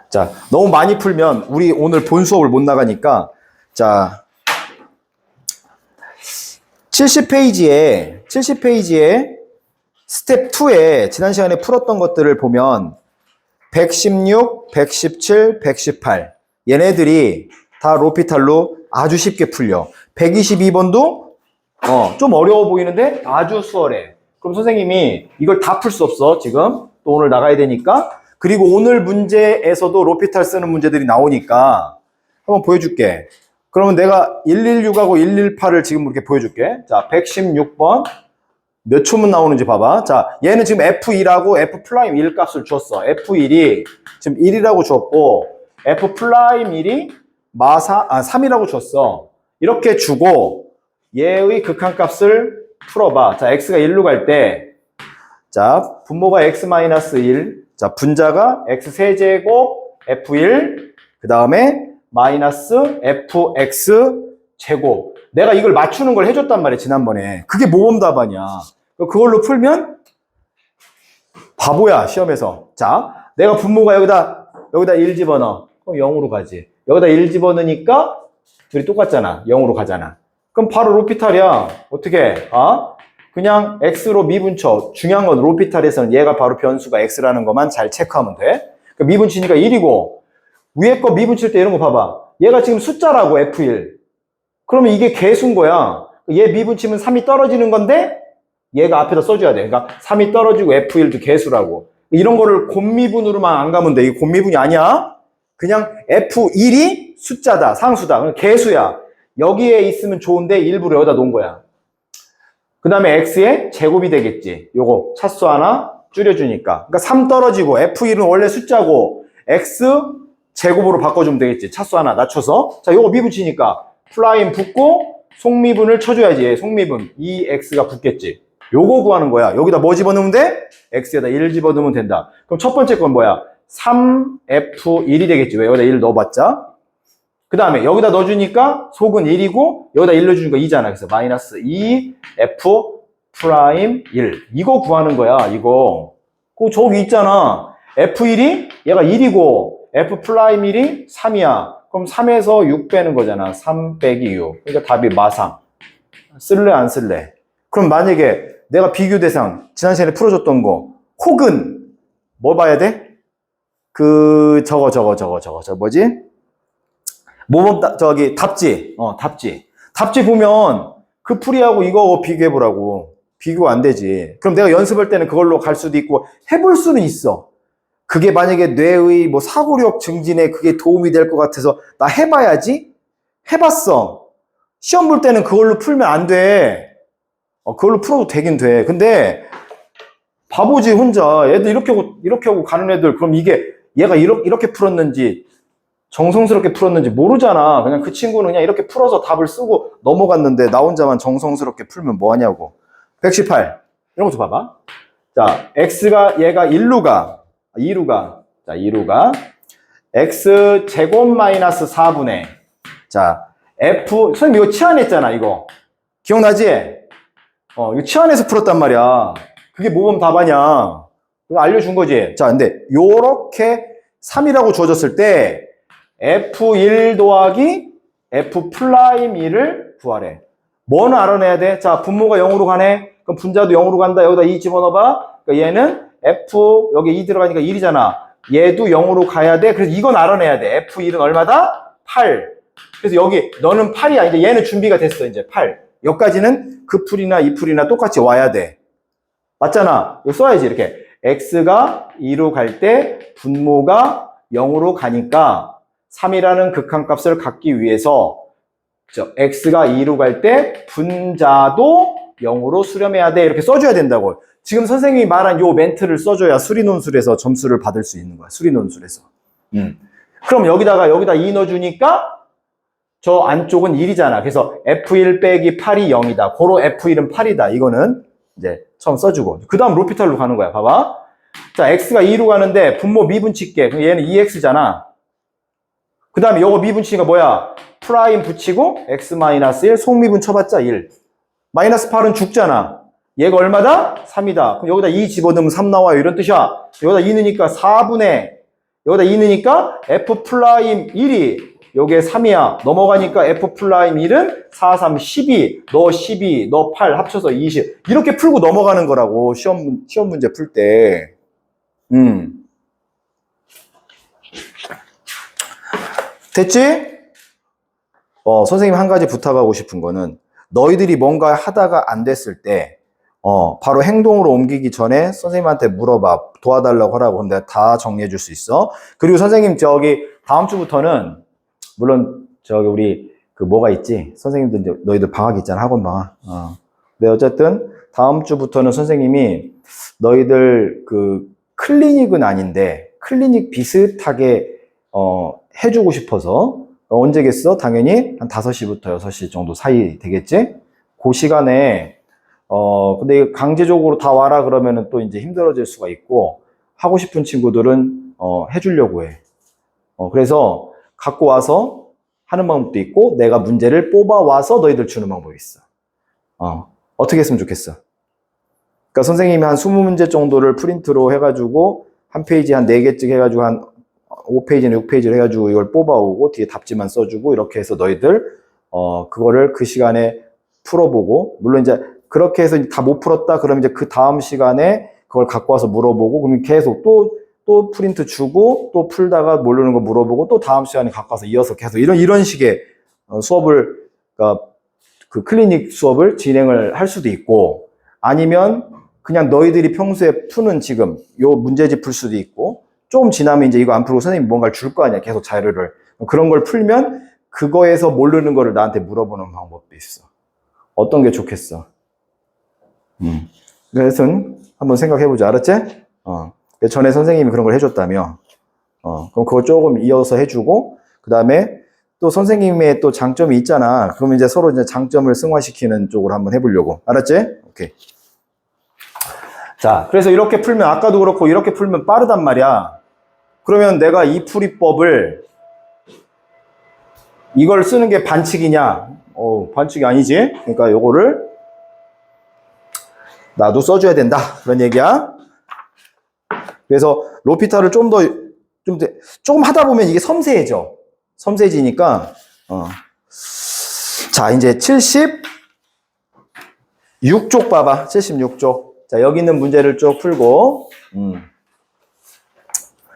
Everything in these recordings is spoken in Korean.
자, 너무 많이 풀면 우리 오늘 본 수업을 못 나가니까 자 70페이지에 스텝 2에 지난 시간에 풀었던 것들을 보면 116, 117, 118 얘네들이 다 로피탈로 아주 쉽게 풀려. 122번도 좀 어려워 보이는데 아주 수월해. 그럼 선생님이 이걸 다 풀 수 없어 지금 또 오늘 나가야 되니까. 그리고 오늘 문제에서도 로피탈 쓰는 문제들이 나오니까 한번 보여줄게. 그러면 내가 116하고 118을 지금 이렇게 보여줄게. 자, 116번 몇 초면 나오는지 봐봐. 자, 얘는 지금 F1하고 F'1 값을 줬어. F1이 지금 1이라고 줬고 F'1이 3이라고 줬어. 이렇게 주고 얘의 극한값을 풀어봐. 자, x가 1로 갈 때 자, 분모가 x-1 자, 분자가 x 세제곱 f1 그 다음에 마이너스 fx 제곱. 내가 이걸 맞추는 걸 해줬단 말이야 지난번에. 그게 모범 답안이야. 그걸로 풀면 바보야 시험에서. 자, 내가 분모가 여기다 1 집어넣어. 그럼 0으로 가지. 여기다 1 집어넣으니까 둘이 똑같잖아. 0으로 가잖아. 그럼 바로 로피탈이야. 어떻게? 그냥 x로 미분쳐. 중요한 건 로피탈에서는 얘가 바로 변수가 x라는 것만 잘 체크하면 돼. 미분치니까 1이고 위에 거 미분칠 때 이런 거 봐봐. 얘가 지금 숫자라고 f1. 그러면 이게 개수인 거야. 얘 미분치면 3이 떨어지는 건데 얘가 앞에다 써줘야 돼. 그러니까 3이 떨어지고 f1도 개수라고. 이런 거를 곱미분으로만 안 가면 돼. 이게 곱미분이 아니야. 그냥 f1이 숫자다. 상수다. 개수야. 여기에 있으면 좋은데 일부러 여기다 놓은 거야. 그 다음에 x의 제곱이 되겠지. 요거 차수 하나 줄여주니까. 그러니까 3 떨어지고 f1은 원래 숫자고 x 제곱으로 바꿔주면 되겠지. 차수 하나 낮춰서. 자, 요거 미분치니까 플라임 붙고 속미분을 쳐줘야지. 속미분 2x가 붙겠지. 요거 구하는 거야. 여기다 뭐 집어넣으면 돼? x에다 1 집어넣으면 된다. 그럼 첫 번째 건 뭐야? 3f1이 되겠지. 왜? 여기다 1 넣어봤자. 그 다음에 여기다 넣어주니까 속은 1이고 여기다 1 넣어주니까 2잖아. 그래서 마이너스 2f'1 이거 구하는 거야. 이거 저기 있잖아. f1이 얘가 1이고 f'1이 3이야. 그럼 3에서 6 빼는 거잖아. 3 빼기 6. 그러니까 답이 마상. 쓸래 안 쓸래? 그럼 만약에 내가 비교 대상 지난 시간에 풀어줬던 거 혹은 뭐 봐야 돼? 저거 뭐지? 모범 답지. 답지 보면 그 풀이하고 이거 비교해보라고. 비교가 안 되지. 그럼 내가 연습할 때는 그걸로 갈 수도 있고 해볼 수는 있어. 그게 만약에 뇌의 사고력 증진에 그게 도움이 될 것 같아서 나 해봐야지? 해봤어. 시험 볼 때는 그걸로 풀면 안 돼. 그걸로 풀어도 되긴 돼. 근데 바보지 혼자. 애들 이렇게 하고 가는 애들 그럼 이게 얘가 이렇게 풀었는지 정성스럽게 풀었는지 모르잖아. 그냥 그 친구는 그냥 이렇게 풀어서 답을 쓰고 넘어갔는데 나 혼자만 정성스럽게 풀면 뭐하냐고. 118 이런 것도 봐봐. 자, 얘가 1로 가. 2로 가. 자, 2로 가. x 제곱 마이너스 4분의 자, 선생님 이거 치환했잖아, 이거. 기억나지? 이거 치환해서 풀었단 말이야. 그게 모범 답안이야. 이거 알려준 거지. 자, 근데 요렇게 3이라고 주어졌을 때 f1 더하기 f'1을 구하래. 뭐는 알아내야 돼? 자, 분모가 0으로 가네. 그럼 분자도 0으로 간다. 여기다 2 집어넣어봐. 그러니까 얘는 여기 2 들어가니까 1이잖아. 얘도 0으로 가야 돼. 그래서 이건 알아내야 돼. f1은 얼마다? 8. 그래서 여기 너는 8이야. 이제 얘는 준비가 됐어. 이제 8. 여기까지는 그 풀이나 이 풀이나 똑같이 와야 돼. 맞잖아. 이거 써야지. 이렇게. x가 2로 갈 때 분모가 0으로 가니까 3이라는 극한값을 갖기 위해서 x가 2로 갈 때 분자도 0으로 수렴해야 돼. 이렇게 써줘야 된다고. 지금 선생님이 말한 요 멘트를 써줘야 수리논술에서 점수를 받을 수 있는 거야. 수리논술에서. 그럼 여기다 2 넣어주니까 저 안쪽은 1이잖아. 그래서 f1 빼기 8이 0이다. 고로 f1은 8이다. 이거는 이제 처음 써주고. 그 다음 로피탈로 가는 거야. 봐봐. 자, x가 2로 가는데 분모 미분칠게. 그럼 얘는 2x잖아. 그 다음에 요거 미분치니까 뭐야? 프라임 붙이고 x-1 속미분 쳐봤자 1. 마이너스 8은 죽잖아. 얘가 얼마다? 3이다. 그럼 여기다 2 집어넣으면 3 나와요. 이런 뜻이야. 여기다 2 넣으니까 4분의, 여기다 2 넣으니까 F 플라임 1이 요게 3이야. 넘어가니까 F 플라임 1은 4, 3, 12. 너 12, 너 8 합쳐서 20. 이렇게 풀고 넘어가는 거라고. 시험 문제 풀 때. 됐지? 선생님 한 가지 부탁하고 싶은 거는 너희들이 뭔가 하다가 안 됐을 때 바로 행동으로 옮기기 전에 선생님한테 물어봐. 도와달라고 하라고. 그럼 내가 다 정리해 줄 수 있어. 그리고 선생님 저기 다음 주부터는 물론 저기 우리 그 뭐가 있지? 선생님들 이제 너희들 방학 있잖아. 학원 방학. 근데 어쨌든 다음 주부터는 선생님이 너희들 그 클리닉은 아닌데 클리닉 비슷하게 해주고 싶어서 언제겠어? 당연히 한 5시부터 6시 정도 사이 되겠지? 그 시간에 근데 강제적으로 다 와라 그러면은 또 이제 힘들어질 수가 있고 하고 싶은 친구들은 해주려고 해. 그래서 갖고 와서 하는 방법도 있고 내가 문제를 뽑아와서 너희들 주는 방법이 있어. 어떻게 했으면 좋겠어? 그러니까 선생님이 한 20문제 정도를 프린트로 해가지고 한 페이지 한 4개쯤 해가지고 한 5페이지나 6페이지를 해가지고 이걸 뽑아오고 뒤에 답지만 써주고 이렇게 해서 너희들 그거를 그 시간에 풀어보고 물론 이제 그렇게 해서 다 못 풀었다 그러면 이제 그 다음 시간에 그걸 갖고 와서 물어보고 그러면 계속 또 프린트 주고 또 풀다가 모르는 거 물어보고 또 다음 시간에 갖고 와서 이어서 계속 이런 식의 수업을 그러니까 그 클리닉 수업을 진행을 할 수도 있고 아니면 그냥 너희들이 평소에 푸는 지금 요 문제집 풀 수도 있고 좀 지나면 이제 이거 안 풀고 선생님이 뭔가를 줄 거 아니야 계속 자료를 그런 걸 풀면 그거에서 모르는 거를 나한테 물어보는 방법도 있어. 어떤 게 좋겠어? 그래서 한번 생각해보자. 알았지? 전에 선생님이 그런 걸 해줬다며. 그럼 그거 조금 이어서 해주고, 그 다음에 또 선생님의 또 장점이 있잖아. 그러면 이제 서로 이제 장점을 승화시키는 쪽으로 한번 해보려고. 알았지? 오케이. 자, 그래서 이렇게 풀면, 아까도 그렇고, 이렇게 풀면 빠르단 말이야. 그러면 내가 이 풀이법을, 이걸 쓰는 게 반칙이냐? 반칙이 아니지? 그러니까 요거를, 나도 써줘야 된다. 그런 얘기야. 그래서 로피타를 조금 하다 보면 이게 섬세해져. 섬세해지니까, 자, 이제 76쪽 봐봐. 76쪽. 자, 여기 있는 문제를 쭉 풀고,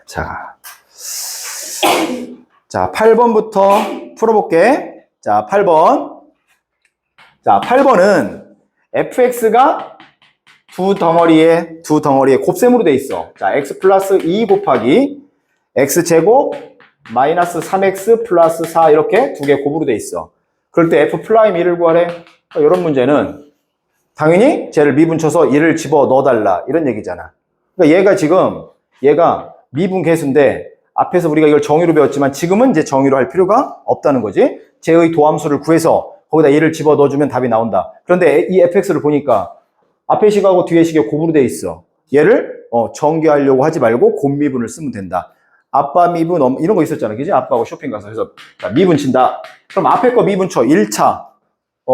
자, 8번부터 풀어볼게. 자, 8번. 자, 8번은 fx가 두 덩어리에 곱셈으로 돼 있어. 자, x 플러스 2 곱하기 x제곱 마이너스 3x 플러스 4 이렇게 두 개 곱으로 돼 있어. 그럴 때 f 플라임 1을 구하래. 이런 문제는 당연히 쟤를 미분쳐서 1을 집어 넣어달라 이런 얘기잖아. 그러니까 얘가 미분 계수인데 앞에서 우리가 이걸 정의로 배웠지만 지금은 이제 정의로 할 필요가 없다는 거지. 쟤의 도함수를 구해서 거기다 1을 집어 넣어주면 답이 나온다. 그런데 이 fx를 보니까 앞에 식하고 뒤에 식이 곱으로 돼 있어. 얘를 정개하려고 하지 말고 곱미분을 쓰면 된다. 아빠 미분 이런 거 있었잖아. 그지? 아빠하고 쇼핑 가서 해서 자, 미분 친다. 그럼 앞에 거 미분 쳐. 1차.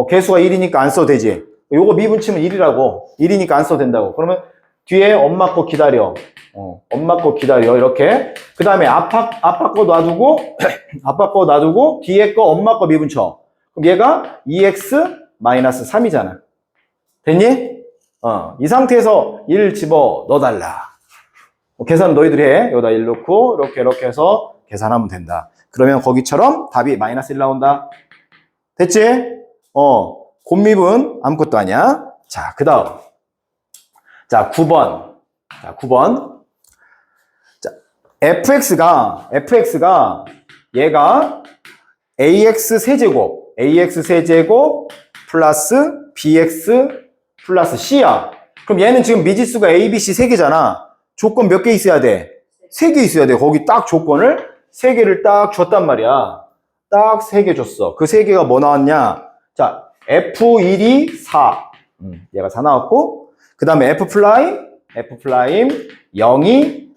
개수가 1이니까 안 써도 되지. 요거 미분 치면 1이라고. 1이니까 안 써도 된다고. 그러면 뒤에 엄마 거 기다려. 엄마 거 기다려. 이렇게. 그 다음에 아빠 거 놔두고 아빠 거 놔두고 뒤에 거 엄마 거 미분 쳐. 그럼 얘가 2x-3이잖아. 됐니? 이 상태에서 1 집어 넣어달라. 계산 너희들이 해. 여기다 1 넣고, 이렇게 해서 계산하면 된다. 그러면 거기처럼 답이 마이너스 1 나온다. 됐지? 곱미분 아무것도 아니야. 자, 그 다음. 자, 9번. 자, 9번. 자, fx가 얘가 ax 세제곱 플러스 bx 플러스 c야. 그럼 얘는 지금 미지수가 a, b, c 3개잖아. 조건 몇 개 있어야 돼? 3개 있어야 돼. 거기 딱 조건을 3개를 딱 줬단 말이야. 딱 3개 줬어. 그 3개가 뭐 나왔냐? 자, F1이 4. 얘가 4 나왔고, 그 다음에 F 플라임 0이,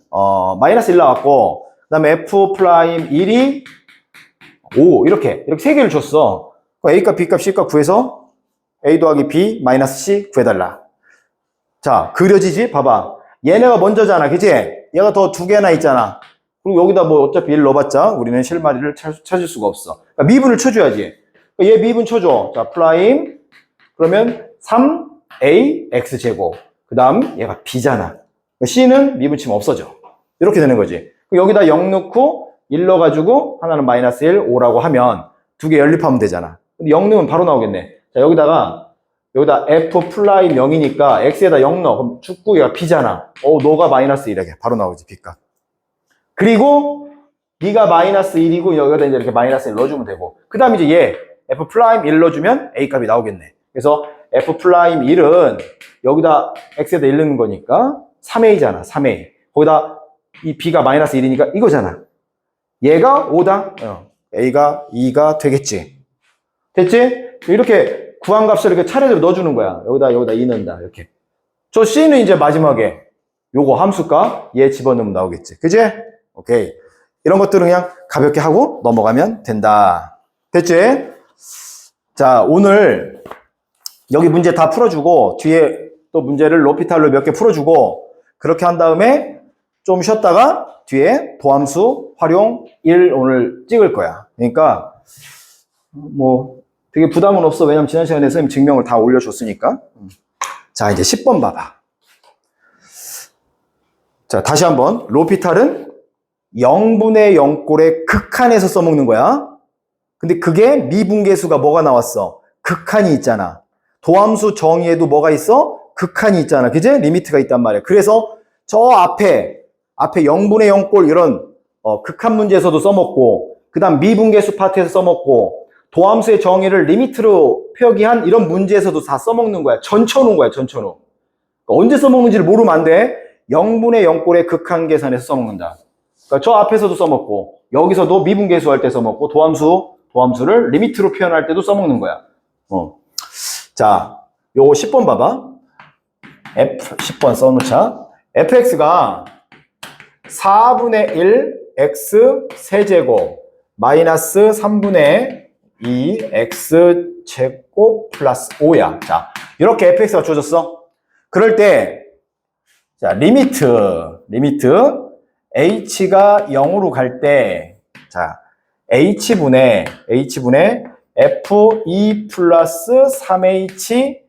마이너스 1 나왔고, 그 다음에 F 플라임 1이 5. 이렇게 3개를 줬어. A값, B값, C값 구해서 A 더하기 B 마이너스 C 구해달라. 자, 그려지지? 봐봐. 얘네가 먼저잖아. 그치? 얘가 더 두 개나 있잖아. 그리고 여기다 뭐 어차피 1 넣어봤자 우리는 실마리를 찾을 수가 없어. 그러니까 미분을 쳐줘야지. 얘 미분 쳐줘. 자, 프라임. 그러면 3ax 제곱. 그 다음 얘가 b잖아. c는 미분 치면 없어져. 이렇게 되는 거지. 여기다 0 넣고 1 넣어가지고 하나는 마이너스 1, 5라고 하면 두 개 연립하면 되잖아. 근데 0 넣으면 바로 나오겠네. 자, 여기다 f 플라임 0이니까 x에다 0 넣어. 그럼 축구 얘가 b잖아. 너가 마이너스 1이게 바로 나오지, b값. 그리고 b가 마이너스 1이고 여기다 이제 이렇게 마이너스 1 넣어주면 되고. 그 다음에 이제 얘 f 플라임 1 넣어주면 a 값이 나오겠네. 그래서 f 플라임 1은 여기다 x에다 1 넣는 거니까 3a잖아, 3a. 거기다 이 b가 마이너스 1이니까 이거잖아. 얘가 5다. a가 2가 되겠지. 됐지? 이렇게 구한 값을 이렇게 차례대로 넣어주는 거야. 여기다 2 넣는다. 이렇게. 저 c는 이제 마지막에 요거 함수값 얘 집어넣으면 나오겠지. 그지? 오케이. 이런 것들은 그냥 가볍게 하고 넘어가면 된다. 됐지? 자, 오늘 여기 문제 다 풀어주고 뒤에 또 문제를 로피탈로 몇 개 풀어주고 그렇게 한 다음에 좀 쉬었다가 뒤에 도함수 활용 1 오늘 찍을 거야. 그러니까 뭐 되게 부담은 없어. 왜냐면 지난 시간에 선생님 증명을 다 올려줬으니까. 자, 이제 10번 봐봐. 자, 다시 한번. 로피탈은 0분의 0꼴의 극한에서 써먹는 거야. 근데 그게 미분계수가 뭐가 나왔어? 극한이 있잖아. 도함수 정의에도 뭐가 있어? 극한이 있잖아. 그지? 리미트가 있단 말이야. 그래서 저 앞에 0분의 0꼴 이런 극한 문제에서도 써먹고 그 다음 미분계수 파트에서 써먹고 도함수의 정의를 리미트로 표기한 이런 문제에서도 다 써먹는 거야. 전쳐놓은 거야, 전쳐놓은. 그러니까 언제 써먹는지를 모르면 안 돼. 0분의 0꼴의 극한 계산에서 써먹는다. 그러니까 저 앞에서도 써먹고 여기서도 미분계수 할 때 써먹고 도함수를 리미트로 표현할 때도 써먹는 거야. 자, 요거 10번 봐봐. 10번 써놓자. fx가 4분의 1 x 세제곱 마이너스 3분의 2 x 제곱 플러스 5야. 자, 이렇게 fx가 주어졌어. 그럴 때, 자, 리미트 h가 0으로 갈 때, 자, h분의 f2 플러스 3h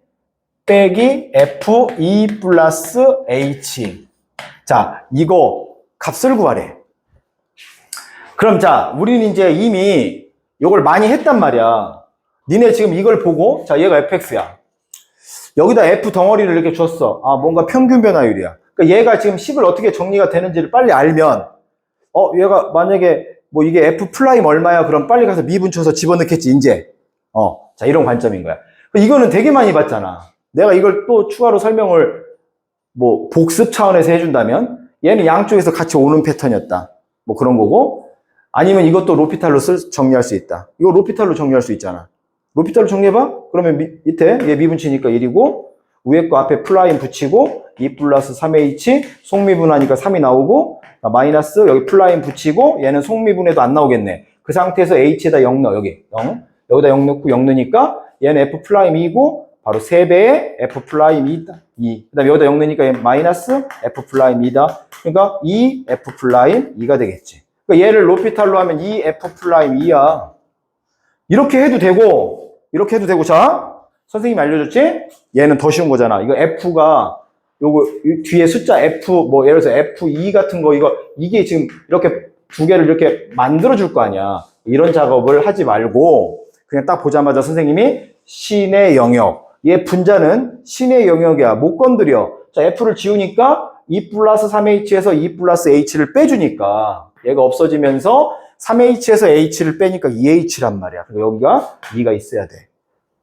빼기 f2 플러스 h. 자, 이거 값을 구하래. 그럼 자, 우리는 이제 이미 이걸 많이 했단 말이야. 니네 지금 이걸 보고, 자, 얘가 fx야. 여기다 f 덩어리를 이렇게 줬어. 아, 뭔가 평균 변화율이야. 그러니까 얘가 지금 10을 어떻게 정리가 되는지를 빨리 알면, 얘가 만약에 뭐 이게 f 플라임 얼마야? 그럼 빨리 가서 미분 쳐서 집어넣겠지, 이제. 자, 이런 관점인 거야. 이거는 되게 많이 봤잖아. 내가 이걸 또 추가로 설명을 뭐 복습 차원에서 해준다면 얘는 양쪽에서 같이 오는 패턴이었다. 뭐 그런 거고 아니면 이것도 로피탈로 정리할 수 있다. 이거 로피탈로 정리할 수 있잖아. 로피탈로 정리해봐? 그러면 밑에 얘 미분치니까 1이고 위에 거 앞에 플라임 붙이고 2 플러스 3h 속미분하니까 3이 나오고 마이너스 여기 플라임 붙이고 얘는 속미분해도 안 나오겠네. 그 상태에서 h에다 0 넣어. 여기 0. 여기다 0 넣고 0 넣으니까 얘는 f 플라임 2고 바로 3배의 f 플라임 2다. 2. 그 다음에 여기다 0 넣으니까 마이너스 f 플라임 2다. 그러니까 2f 플라임 2가 되겠지. 그러니까 얘를 로피탈로 하면 2f 플라임 2야. 이렇게 해도 되고, 자, 선생님이 알려줬지? 얘는 더 쉬운 거잖아. 이거 f가, 요거, 뒤에 숫자 f, 뭐, 예를 들어서 f2 같은 거, 이게 지금 이렇게 두 개를 이렇게 만들어줄 거 아니야. 이런 작업을 하지 말고, 그냥 딱 보자마자 선생님이 신의 영역. 얘 분자는 신의 영역이야. 못 건드려. 자, f를 지우니까 2 플러스 3h에서 2 플러스 h를 빼주니까 얘가 없어지면서 3h에서 h를 빼니까 2h란 말이야. 그래서 여기가 2가 있어야 돼.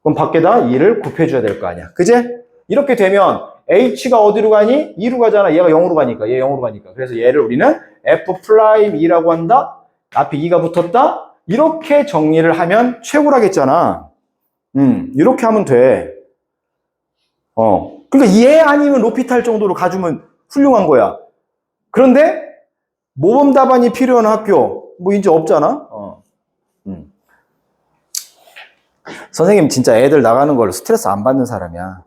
그럼 밖에다 2를 곱해줘야 될 거 아니야. 그제? 이렇게 되면 h가 어디로 가니? 2로 가잖아. 얘가 0으로 가니까. 얘 0으로 가니까. 그래서 얘를 우리는 f'2라고 한다. 앞에 2가 붙었다. 이렇게 정리를 하면 최고라겠잖아. 이렇게 하면 돼. 그러니까 얘 아니면 로피탈 정도로 가주면 훌륭한 거야. 그런데 모범 답안이 필요한 학교 뭐 이제 없잖아. 선생님 진짜 애들 나가는 걸 스트레스 안 받는 사람이야.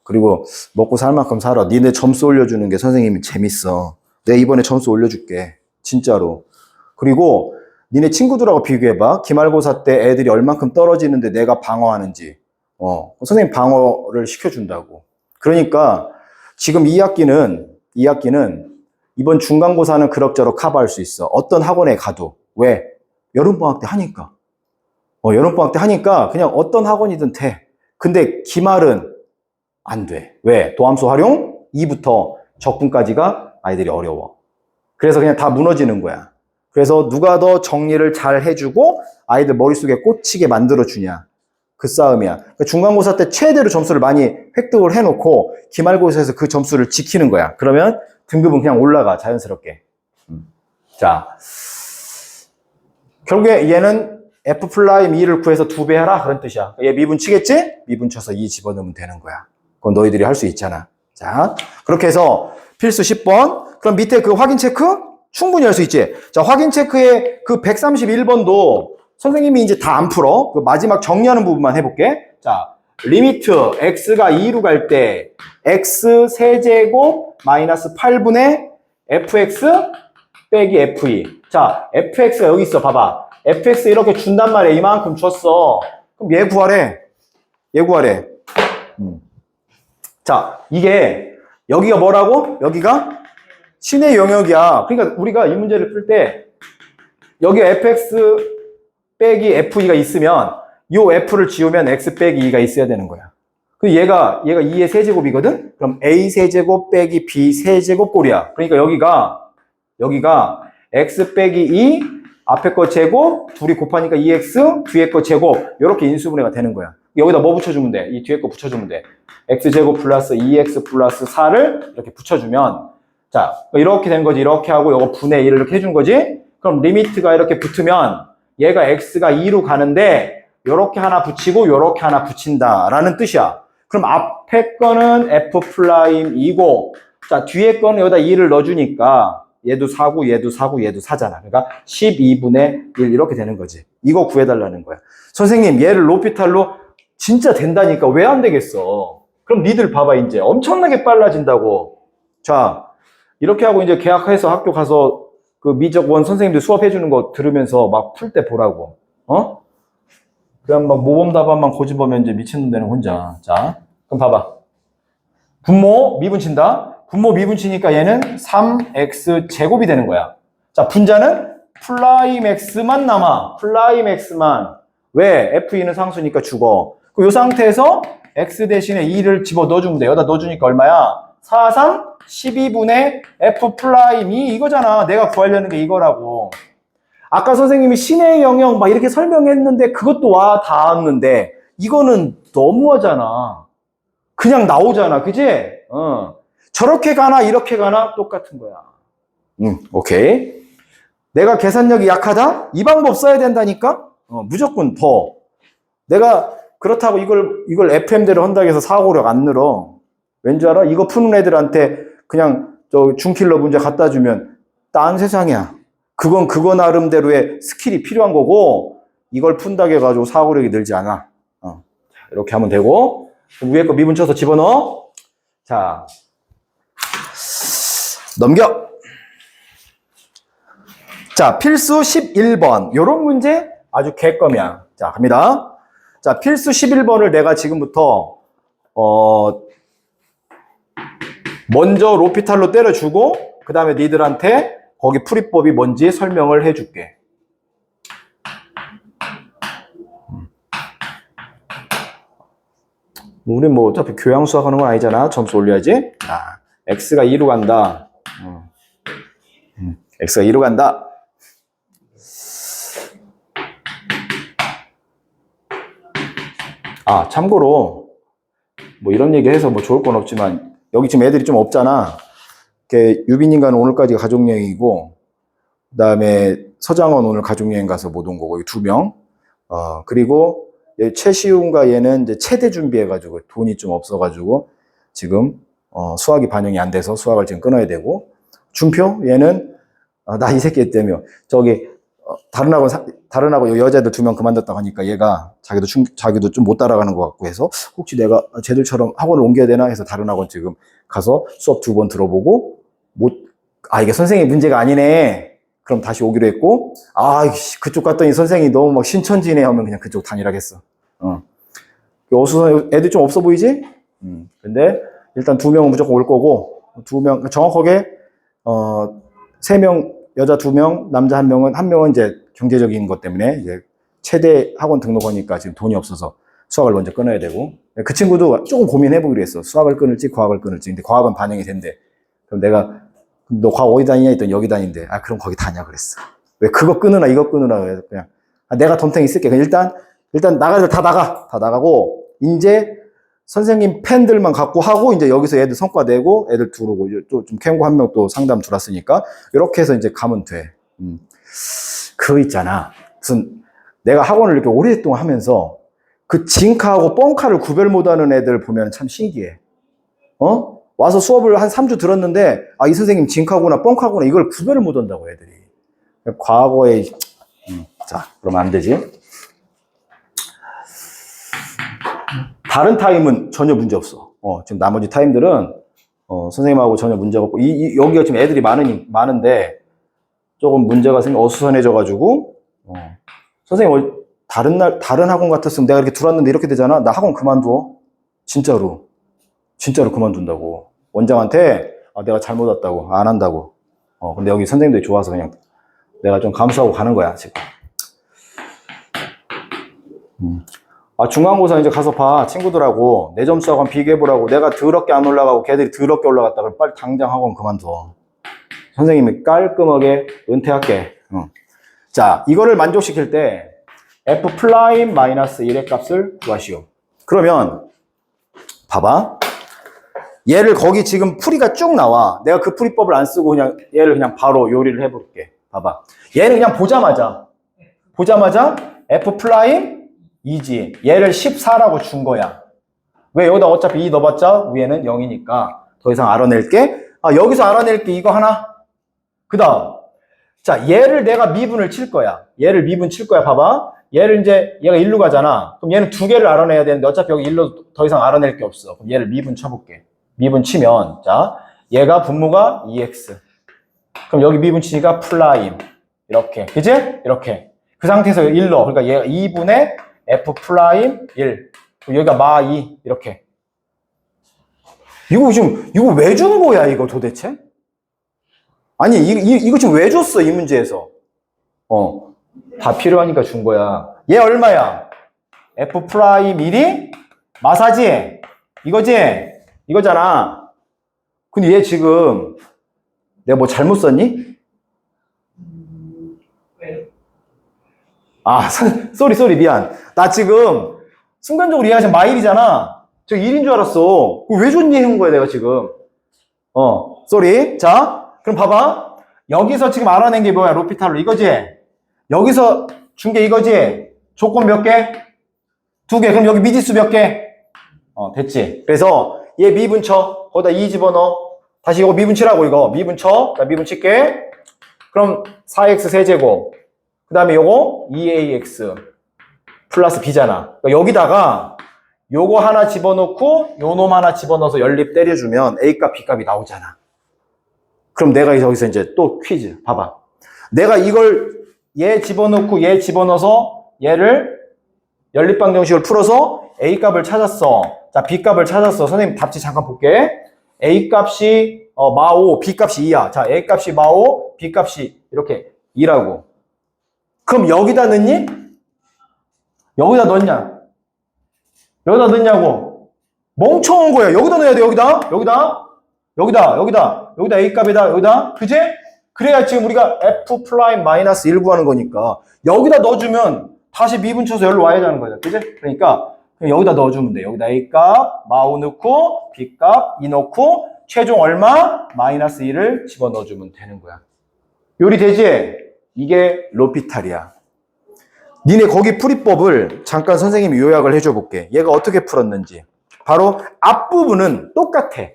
그리고 먹고 살 만큼 살아. 니네 점수 올려주는 게 선생님이 재밌어. 내가 이번에 점수 올려줄게. 진짜로. 그리고 니네 친구들하고 비교해봐. 기말고사 때 애들이 얼만큼 떨어지는데 내가 방어하는지. 선생님 방어를 시켜준다고. 그러니까 지금 2학기는 이번 중간고사는 그럭저럭 커버할 수 있어. 어떤 학원에 가도. 왜? 여름방학 때 하니까. 여름방학 때 하니까 그냥 어떤 학원이든 돼. 근데 기말은 안 돼. 왜? 도함수 활용 2부터 적분까지가 아이들이 어려워. 그래서 그냥 다 무너지는 거야. 그래서 누가 더 정리를 잘 해주고 아이들 머릿속에 꽂히게 만들어주냐. 그 싸움이야. 그러니까 중간고사 때 최대로 점수를 많이 획득을 해놓고 기말고사에서 그 점수를 지키는 거야. 그러면 등급은 그냥 올라가, 자연스럽게. 자, 결국에 얘는 F'2를 구해서 2배 하라, 그런 뜻이야. 얘 미분 치겠지? 미분 쳐서 2 집어넣으면 되는 거야. 그건 너희들이 할 수 있잖아. 자, 그렇게 해서 필수 10번. 그럼 밑에 그 확인 체크? 충분히 할 수 있지. 자, 확인 체크의 그 131번도 선생님이 이제 다 안 풀어. 그 마지막 정리하는 부분만 해볼게. 자, 리미트 x가 2로 갈 때 x 세제곱 마이너스 8분의 fx 빼기 f2. 자, fx가 여기 있어. 봐봐. fx 이렇게 준단 말이야. 이만큼 줬어. 그럼 얘 구하래. 얘 구하래. 자, 이게 여기가 뭐라고? 여기가 신의 영역이야. 그러니까 우리가 이 문제를 풀 때 여기 fx 빼기 f2가 있으면 요 f를 지우면 x 빼기 2가 있어야 되는 거야. 그 얘가 2의 세제곱이거든? 그럼 a 세제곱 빼기 b 세제곱 꼴이야. 그러니까 여기가 x 빼기 2 앞에 거 제곱 둘이 곱하니까 2x 뒤에 거 제곱 이렇게 인수분해가 되는 거야. 여기다 뭐 붙여주면 돼? 이 뒤에 거 붙여주면 돼. x제곱 플러스 2x 플러스 4를 이렇게 붙여주면 자 이렇게 된 거지. 이렇게 하고 요거 분의 1을 이렇게 해준 거지. 그럼 리미트가 이렇게 붙으면 얘가 x가 2로 가는데 요렇게 하나 붙이고 요렇게 하나 붙인다 라는 뜻이야. 그럼 앞에 거는 f'2고 자 뒤에 거는 여기다 2를 넣어주니까 얘도 4고 얘도 4고 얘도 4잖아. 그러니까 12분의 1 이렇게 되는 거지. 이거 구해달라는 거야. 선생님 얘를 로피탈로 진짜 된다니까 왜 안 되겠어. 그럼 니들 봐봐 이제 엄청나게 빨라진다고. 자 이렇게 하고 이제 계약해서 학교 가서 그 미적원 선생님들 수업해주는 거 들으면서 막 풀 때 보라고. 그냥 막 모범답안만 고집하면 이제 미친놈 되는 혼자. 자, 그럼 봐봐. 분모 미분 친다. 분모 미분 치니까 얘는 3x 제곱이 되는 거야. 자, 분자는 플라임 x만 남아. 플라임 x만. 왜? f2는 상수니까 죽어. 그 요 상태에서 x 대신에 2를 집어 넣어주면 돼. 여기다 넣어주니까 얼마야? 4, 3, 12분의 f'2 이거잖아. 내가 구하려는 게 이거라고. 아까 선생님이 신의 영역 막 이렇게 설명했는데 그것도 와 닿았는데 이거는 너무하잖아. 그냥 나오잖아. 그지? 저렇게 가나 이렇게 가나 똑같은 거야. 오케이. 내가 계산력이 약하다? 이 방법 써야 된다니까? 무조건 더. 내가 그렇다고 이걸 FM대로 한다고 해서 사고력 안 늘어. 왠지 알아? 이거 푸는 애들한테 그냥 저 중킬러 문제 갖다 주면 딴 세상이야. 그건 그거 나름대로의 스킬이 필요한 거고 이걸 푼다고 해가지고 사고력이 늘지 않아. 이렇게 하면 되고 위에 거 미분 쳐서 집어넣어. 자 넘겨. 자 필수 11번 요런 문제 아주 개껌이야. 자 갑니다. 자 필수 11번을 내가 지금부터 먼저 로피탈로 때려주고 그 다음에 니들한테 거기 풀이법이 뭔지 설명을 해줄게. 우리 뭐 어차피 교양 수학 하는 건 아니잖아. 점수 올려야지. x가 2로 간다. x가 2로 간다. 참고로 뭐 이런 얘기 해서 뭐 좋을 건 없지만 여기 지금 애들이 좀 없잖아. 유빈인가는 오늘까지 가족여행이고 그 다음에 서장원 오늘 가족여행 가서 못 온 거고 2명. 그리고 최시훈과 얘는 이제 체대 준비해가지고 돈이 좀 없어가지고 지금 수학이 반영이 안 돼서 수학을 지금 끊어야 되고 준표 얘는 나 이 새끼 때문에 저기 다른 학원 여자애들 2명 그만뒀다고 하니까 얘가 자기도 좀 못 따라가는 것 같고 해서 혹시 내가 쟤들처럼 학원을 옮겨야 되나 해서 다른 학원 지금 가서 수업 2번 들어보고 이게 선생님 문제가 아니네. 그럼 다시 오기로 했고, 그쪽 갔더니 선생님이 너무 막 신천지네 하면 그냥 그쪽 다니라겠어. 어수선 애들 좀 없어 보이지? 근데 일단 2명은 무조건 올 거고, 2명, 정확하게, 3명, 여자 2명, 남자 1명은, 1명은 이제 경제적인 것 때문에 이제 최대 학원 등록하니까 지금 돈이 없어서 수학을 먼저 끊어야 되고, 그 친구도 조금 고민해보기로 했어. 수학을 끊을지, 과학을 끊을지. 근데 과학은 반영이 된대. 그럼 내가, 너 과학 어디 다니냐 했더니 여기 다닌대. 그럼 거기 다녀 그랬어. 왜 그거 끊으나 이거 끊으나 그래서 그냥 내가 덤탱이 쓸게. 일단 나가들 다 나가고 이제 선생님 펜들만 갖고 하고 이제 여기서 애들 성과 내고 애들 들어오고 또 좀 캠고 1명 또 상담 들어왔으니까 이렇게 해서 이제 가면 돼. 그거 있잖아. 무슨 내가 학원을 이렇게 오랫동안 하면서 그 진카하고 뻥카를 구별 못하는 애들 보면 참 신기해. 와서 수업을 한 3주 들었는데, 이 선생님 진카구나, 뻥카구나, 이걸 구별을 못 한다고, 애들이. 과거에, 자, 그러면 안 되지. 다른 타임은 전혀 문제 없어. 지금 나머지 타임들은, 선생님하고 전혀 문제가 없고, 여기가 지금 애들이 많은데, 조금 문제가 어수선해져가지고, 선생님, 다른 학원 같았으면 내가 이렇게 들어왔는데 이렇게 되잖아? 나 학원 그만둬. 진짜로 그만둔다고. 원장한테 내가 잘못 왔다고, 안 한다고. 근데 여기 선생님들이 좋아서 그냥 내가 좀 감수하고 가는 거야, 지금. 중간고사 이제 가서 봐. 친구들하고 내 점수하고 비교해보라고. 내가 더럽게 안 올라가고 걔들이 더럽게 올라갔다 그러면 빨리 당장 학원 그만둬. 선생님이 깔끔하게 은퇴할게. 자, 이거를 만족시킬 때 f'-1의 값을 구하시오. 그러면 봐봐. 얘를 거기 지금 풀이가 쭉 나와. 내가 그 풀이법을 안 쓰고 그냥 얘를 그냥 바로 요리를 해볼게. 봐봐. 얘는 그냥 보자마자 f'2지. 얘를 14라고 준 거야. 왜? 여기다 어차피 2 넣어봤자 위에는 0이니까 더 이상 알아낼게. 여기서 알아낼게 이거 하나. 그 다음. 자, 얘를 내가 미분을 칠 거야. 봐봐. 얘를 이제 얘가 1로 가잖아. 그럼 얘는 2개를 알아내야 되는데 어차피 여기 1로 더 이상 알아낼 게 없어. 그럼 얘를 미분 쳐볼게. 미분 치면 자, 얘가 분모가 2x. 그럼 여기 미분 치니까 플라임. 이렇게. 그지? 이렇게. 그 상태에서 1 넣어. 그러니까 얘가 2분의 f'1. 여기가 마 2. 이렇게. 이거 왜 준 거야, 이거 도대체? 아니, 이거 지금 왜 줬어, 이 문제에서? 다 필요하니까 준 거야. 얘 얼마야? f'1이 마사지? 이거지? 이거잖아. 근데 얘 지금 내가 뭐 잘못 썼니? 쏘리 미안. 나 지금 순간적으로 얘가 지금 마일이잖아. 저 1인 줄 알았어. 왜 줬니 한 거야 내가 지금. 쏘리. 자, 그럼 봐봐. 여기서 지금 알아낸 게 뭐야? 로피탈로 이거지? 여기서 준 게 이거지? 조건 몇 개? 2개. 그럼 여기 미지수 몇 개? 됐지? 그래서 얘 미분 쳐. 거기다 2 집어넣어. 다시 이거 미분 치라고 이거. 미분 쳐. 나 미분 칠게. 그럼 4x 세제곱. 그 다음에 요거 2ax 플러스 b잖아. 그러니까 여기다가 요거 하나 집어넣고 요 놈 하나 집어넣어서 연립 때려주면 a값 b값이 나오잖아. 그럼 내가 여기서 이제 또 퀴즈 봐봐. 내가 이걸 얘 집어넣고 얘 집어넣어서 얘를 연립방정식을 풀어서 a값을 찾았어. 자, b값을 찾았어. 선생님 답지 잠깐 볼게. a값이 마5, b값이 2야. 자, a값이 마5, b값이 이렇게 2라고. 그럼 여기다 넣니? 여기다 넣냐? 여기다 넣냐고. 멍청한 거야. 여기다 넣어야 돼. 여기다 A 값에다 여기다. 그지? 그래야 지금 우리가 f'-1 구하는 거니까. 여기다 넣어주면 다시 미분 쳐서 여기로 와야 하는 거야. 그지? 그러니까 그냥 여기다 넣어주면 돼. 여기다 A 값, 마5 넣고 B 값 2 넣고 최종 얼마? 마이너스 1을 집어넣어주면 되는 거야. 요리 되지? 이게 로피탈이야. 니네 거기 풀이법을 잠깐 선생님이 요약을 해줘 볼게. 얘가 어떻게 풀었는지. 바로 앞부분은 똑같아.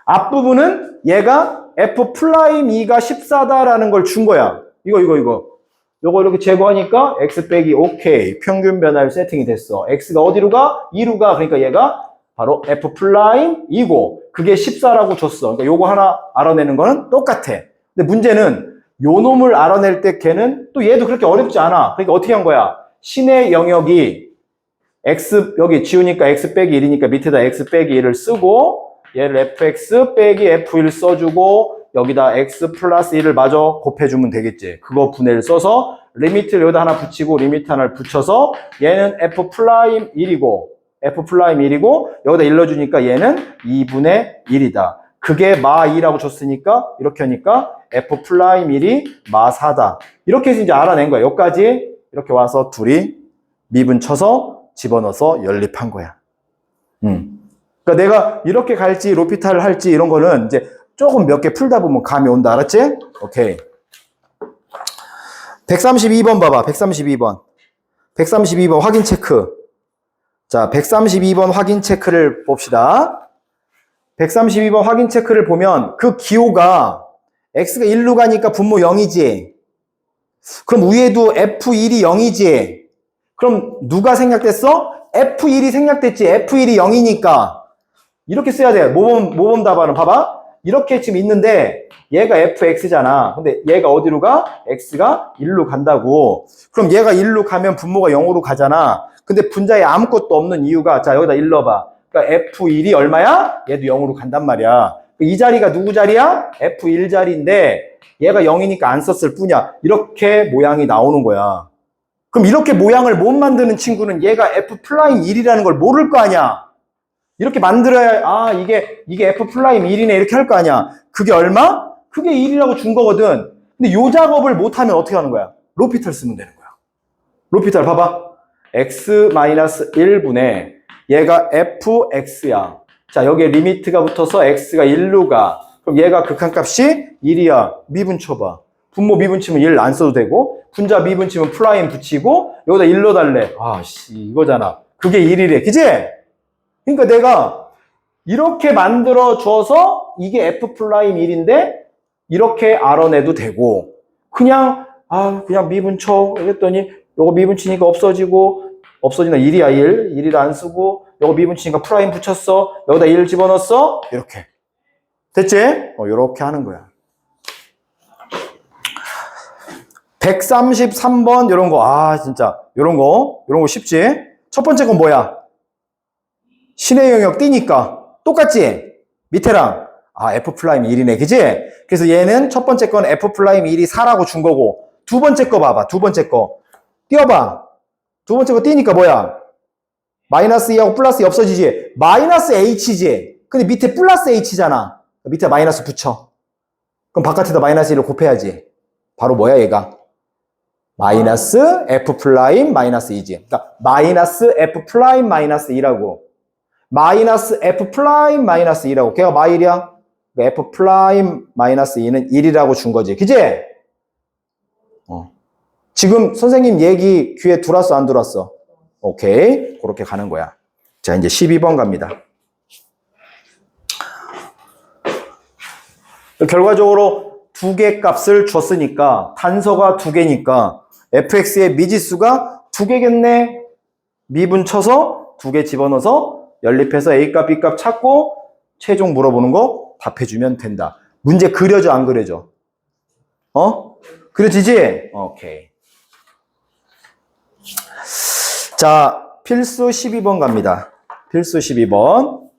앞부분은 얘가 f'2가 14다라는 걸 준 거야. 이거. 요거 이렇게 제거하니까 x 빼기 오케이. 평균 변화율 세팅이 됐어. x가 어디로 가? 2로 가. 그러니까 얘가 바로 f 프라임이고 그게 14라고 줬어. 그러니까 요거 하나 알아내는 거는 똑같아. 근데 문제는 요 놈을 알아낼 때 걔는 또 얘도 그렇게 어렵지 않아. 그러니까 어떻게 한 거야? 신의 영역이 x 여기 지우니까 x 빼기 1이니까 밑에다 x 빼기 1을 쓰고 얘를 fx 빼기 f1 써주고 여기다 x 플러스 1을 마저 곱해주면 되겠지. 그거 분해를 써서 리미트를 여기다 하나 붙이고 리미트 하나를 붙여서 얘는 f 프라임 1이고 여기다 일러주니까 얘는 2분의 1이다. 그게 마 2라고 줬으니까 이렇게 하니까 f 프라임 1이 마 4다. 이렇게 해서 이제 알아낸 거야. 여기까지 이렇게 와서 둘이 미분 쳐서 집어넣어서 연립한 거야. 그러니까 내가 이렇게 갈지 로피탈을 할지 이런 거는 이제 조금 몇 개 풀다 보면 감이 온다. 알았지? 오케이. 132번 봐봐. 132번. 132번 확인 체크. 자, 132번 확인 체크를 봅시다. 132번 확인 체크를 보면 그 기호가 x가 1로 가니까 분모 0이지. 그럼 위에도 f1이 0이지. 그럼 누가 생략됐어? f1이 생략됐지. f1이 0이니까 이렇게 써야 돼. 모범 답안은 봐봐. 이렇게 지금 있는데 얘가 fx잖아. 근데 얘가 어디로 가? x가 1로 간다고. 그럼 얘가 1로 가면 분모가 0으로 가잖아. 근데 분자에 아무것도 없는 이유가 자 여기다 1 넣어봐. 그러니까 f1이 얼마야? 얘도 0으로 간단 말이야. 이 자리가 누구 자리야? f1 자리인데 얘가 0이니까 안 썼을 뿐이야. 이렇게 모양이 나오는 거야. 그럼 이렇게 모양을 못 만드는 친구는 얘가 f'1이라는 걸 모를 거 아니야. 이렇게 만들어야 아 이게 f'1이네 이렇게 할 거 아니야. 그게 얼마? 그게 1이라고 준 거거든. 근데 요 작업을 못하면 어떻게 하는 거야? 로피탈 쓰면 되는 거야. 로피탈 봐봐. x-1분의 얘가 fx야. 자 여기에 리미트가 붙어서 x가 1로 가. 그럼 얘가 극한값이 1이야. 미분 쳐봐. 분모 미분 치면 1 안 써도 되고 분자 미분 치면 프라임 붙이고 여기다 1 넣어달래. 아씨 이거잖아. 그게 1이래. 그치? 그러니까 내가 이렇게 만들어 줘서 이게 f'1인데 이렇게 알아내도 되고 그냥 미분 쳐 이랬더니 요거 미분 치니까 없어지나 1이야 1을 안 쓰고 요거 미분 치니까 프라임 붙였어 여기다 1 집어넣었어 이렇게 됐지? 요렇게 하는 거야. 133번 요런 거 진짜 요런 거 쉽지? 첫 번째 건 뭐야? 신의 영역 띄니까 똑같지? 밑에랑 f'1이네 그지? 그래서 얘는 첫 번째 건 f'1이 4라고 준 거고 두 번째 거 봐봐. 두 번째 거 띄워봐. 두 번째 거 띄니까 뭐야? 마이너스 2하고 플러스 2 없어지지? 마이너스 h지? 근데 밑에 플러스 h잖아. 밑에 마이너스 붙여. 그럼 바깥에다 마이너스 1을 곱해야지. 바로 뭐야 얘가? 마이너스 f' 마이너스 2지. 그러니까 마이너스 f' 마이너스 2라고. 마이너스 f' 마이너스 2라고. 걔가 마일이야? f' 마이너스 2는 1이라고 준 거지. 그지? 지금 선생님 얘기 귀에 들어왔어 안 들어왔어? 오케이. 그렇게 가는 거야. 자 이제 12번 갑니다. 결과적으로 두 개 값을 줬으니까 단서가 두 개니까 fx의 미지수가 두 개겠네. 미분 쳐서 두 개 집어넣어서 연립해서 a값 b값 찾고 최종 물어보는 거 답해주면 된다. 문제 그려져 안 그려져? 그려지지? 오케이. 자 필수 12번 갑니다. 필수 12번.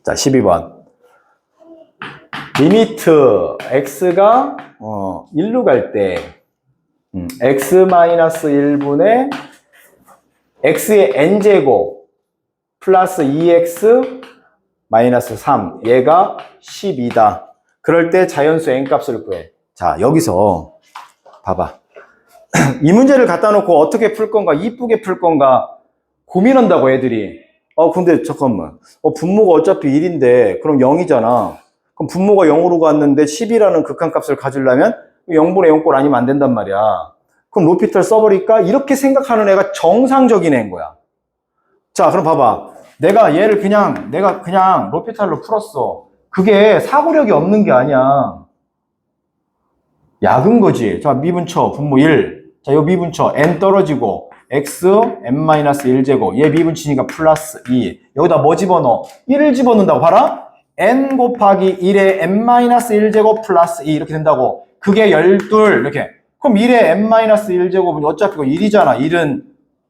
자 12번 리미트 x가 1로 갈 때 x-1분의 x의 n제곱 플러스 2x 마이너스 3 얘가 12다. 그럴 때 자연수 n값을 구해. 자 여기서 봐봐. 이 문제를 갖다 놓고 어떻게 풀 건가 이쁘게 풀 건가 고민한다고 애들이. 근데 잠깐만 분모가 어차피 1인데 그럼 0이잖아. 그럼 분모가 0으로 갔는데 10이라는 극한값을 가지려면 0분의 0꼴 아니면 안 된단 말이야. 그럼 로피탈 써버릴까? 이렇게 생각하는 애가 정상적인 애인 거야. 자 그럼 봐봐. 내가 얘를 그냥 로피탈로 풀었어. 그게 사고력이 없는 게 아니야. 약은 거지. 자, 미분쳐, 분모 1. 자, 요 미분쳐, n 떨어지고, x, n-1제곱. 얘 미분치니까 플러스 2. 여기다 뭐 집어넣어? 1을 집어넣는다고. 봐라. n 곱하기 1에 n-1제곱 플러스 2. 이렇게 된다고. 그게 12. 이렇게. 그럼 1에 n-1제곱은 어차피 1이잖아.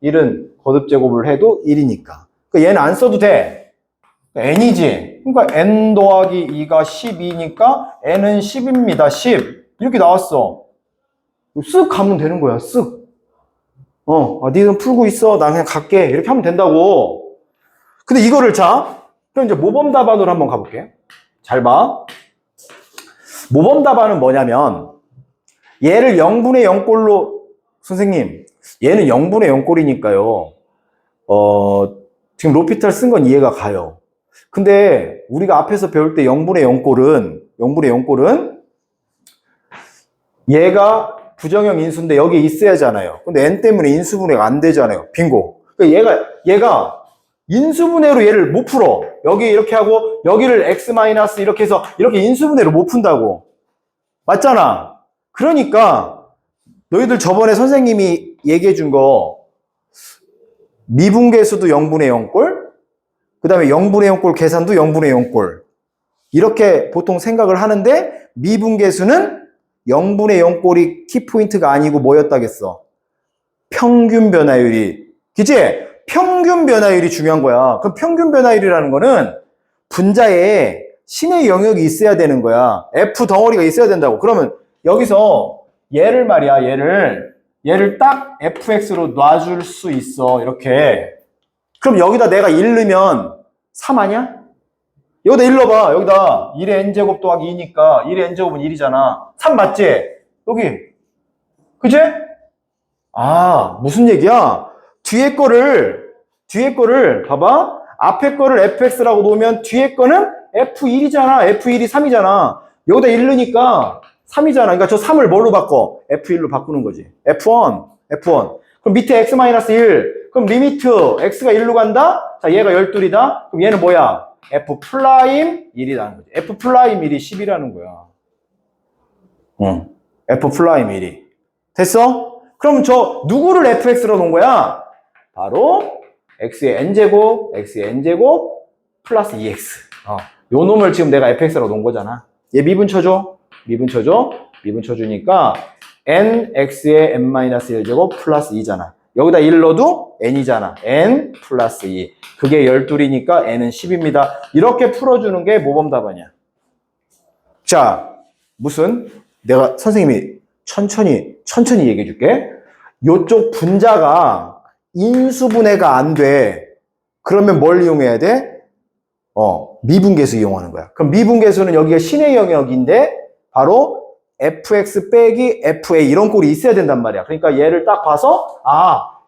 1은 거듭제곱을 해도 1이니까. 그러니까 얘는 안 써도 돼. n이지. 그러니까 n 더하기 2가 12니까 n은 10입니다. 10. 이렇게 나왔어. 쓱 가면 되는 거야. 쓱. 니는 풀고 있어. 나 그냥 갈게. 이렇게 하면 된다고. 근데 이거를 자, 그럼 이제 모범 답안으로 한번 가볼게. 잘 봐. 모범 답안은 뭐냐면 얘를 0분의 0꼴로 선생님, 얘는 0분의 0꼴이니까요. 지금 로피탈 쓴 건 이해가 가요. 근데 우리가 앞에서 배울 때 0분의 0꼴은 얘가 부정형 인수인데 여기에 있어야잖아요. 근데 n 때문에 인수분해가 안 되잖아요. 빙고. 그러니까 얘가 인수분해로 얘를 못 풀어. 여기 이렇게 하고 여기를 x 마이너스 이렇게 해서 이렇게 인수분해로 못 푼다고. 맞잖아. 그러니까 너희들 저번에 선생님이 얘기해 준 거 미분계수도 0분의 0꼴, 그 다음에 0분의 0꼴 계산도 0분의 0꼴. 이렇게 보통 생각을 하는데 미분계수는 0분의 0꼴이 키포인트가 아니고 뭐였다겠어? 평균 변화율이. 그치? 평균 변화율이 중요한 거야. 그럼 평균 변화율이라는 거는 분자에 신의 영역이 있어야 되는 거야. F 덩어리가 있어야 된다고. 그러면 여기서 얘를 말이야, 얘를 딱 fx로 놔줄 수 있어. 이렇게. 그럼 여기다 내가 1 넣으면 3 아니야? 여기다 1 넣어봐. 여기다 1의 n제곱 더하기 2니까 1의 n제곱은 1이잖아. 3 맞지? 여기. 그치? 아, 무슨 얘기야? 뒤에 거를 봐봐. 앞에 거를 fx라고 놓으면 뒤에 거는 f1이잖아. f1이 3이잖아. 여기다 1 넣으니까 3이잖아. 그러니까 저 3을 뭘로 바꿔? f1로 바꾸는 거지. f1. 그럼 밑에 x-1. 그럼 리미트 x가 1로 간다? 자, 얘가 12이다. 그럼 얘는 뭐야? f'1이라는 거지. f'1이 10이라는 거야. f'1이. 됐어? 그럼 저 누구를 fx로 놓은 거야? 바로 x의 n제곱 플러스 2x. 요 놈을 지금 내가 fx로 놓은 거잖아. 얘 미분 쳐줘. 미분 쳐주니까 nx의 n-1제곱 플러스 2잖아. 여기다 1 넣어도 n이잖아. n 플러스 2. 그게 12이니까 n은 10입니다. 이렇게 풀어주는 게 모범 답안이야. 자, 내가 선생님이 천천히 얘기해 줄게. 요쪽 분자가 인수분해가 안 돼. 그러면 뭘 이용해야 돼? 미분계수 이용하는 거야. 그럼 미분계수는 여기가 신의 영역인데 바로 fx 빼기 fa 이런 꼴이 있어야 된단 말이야. 그러니까 얘를 딱 봐서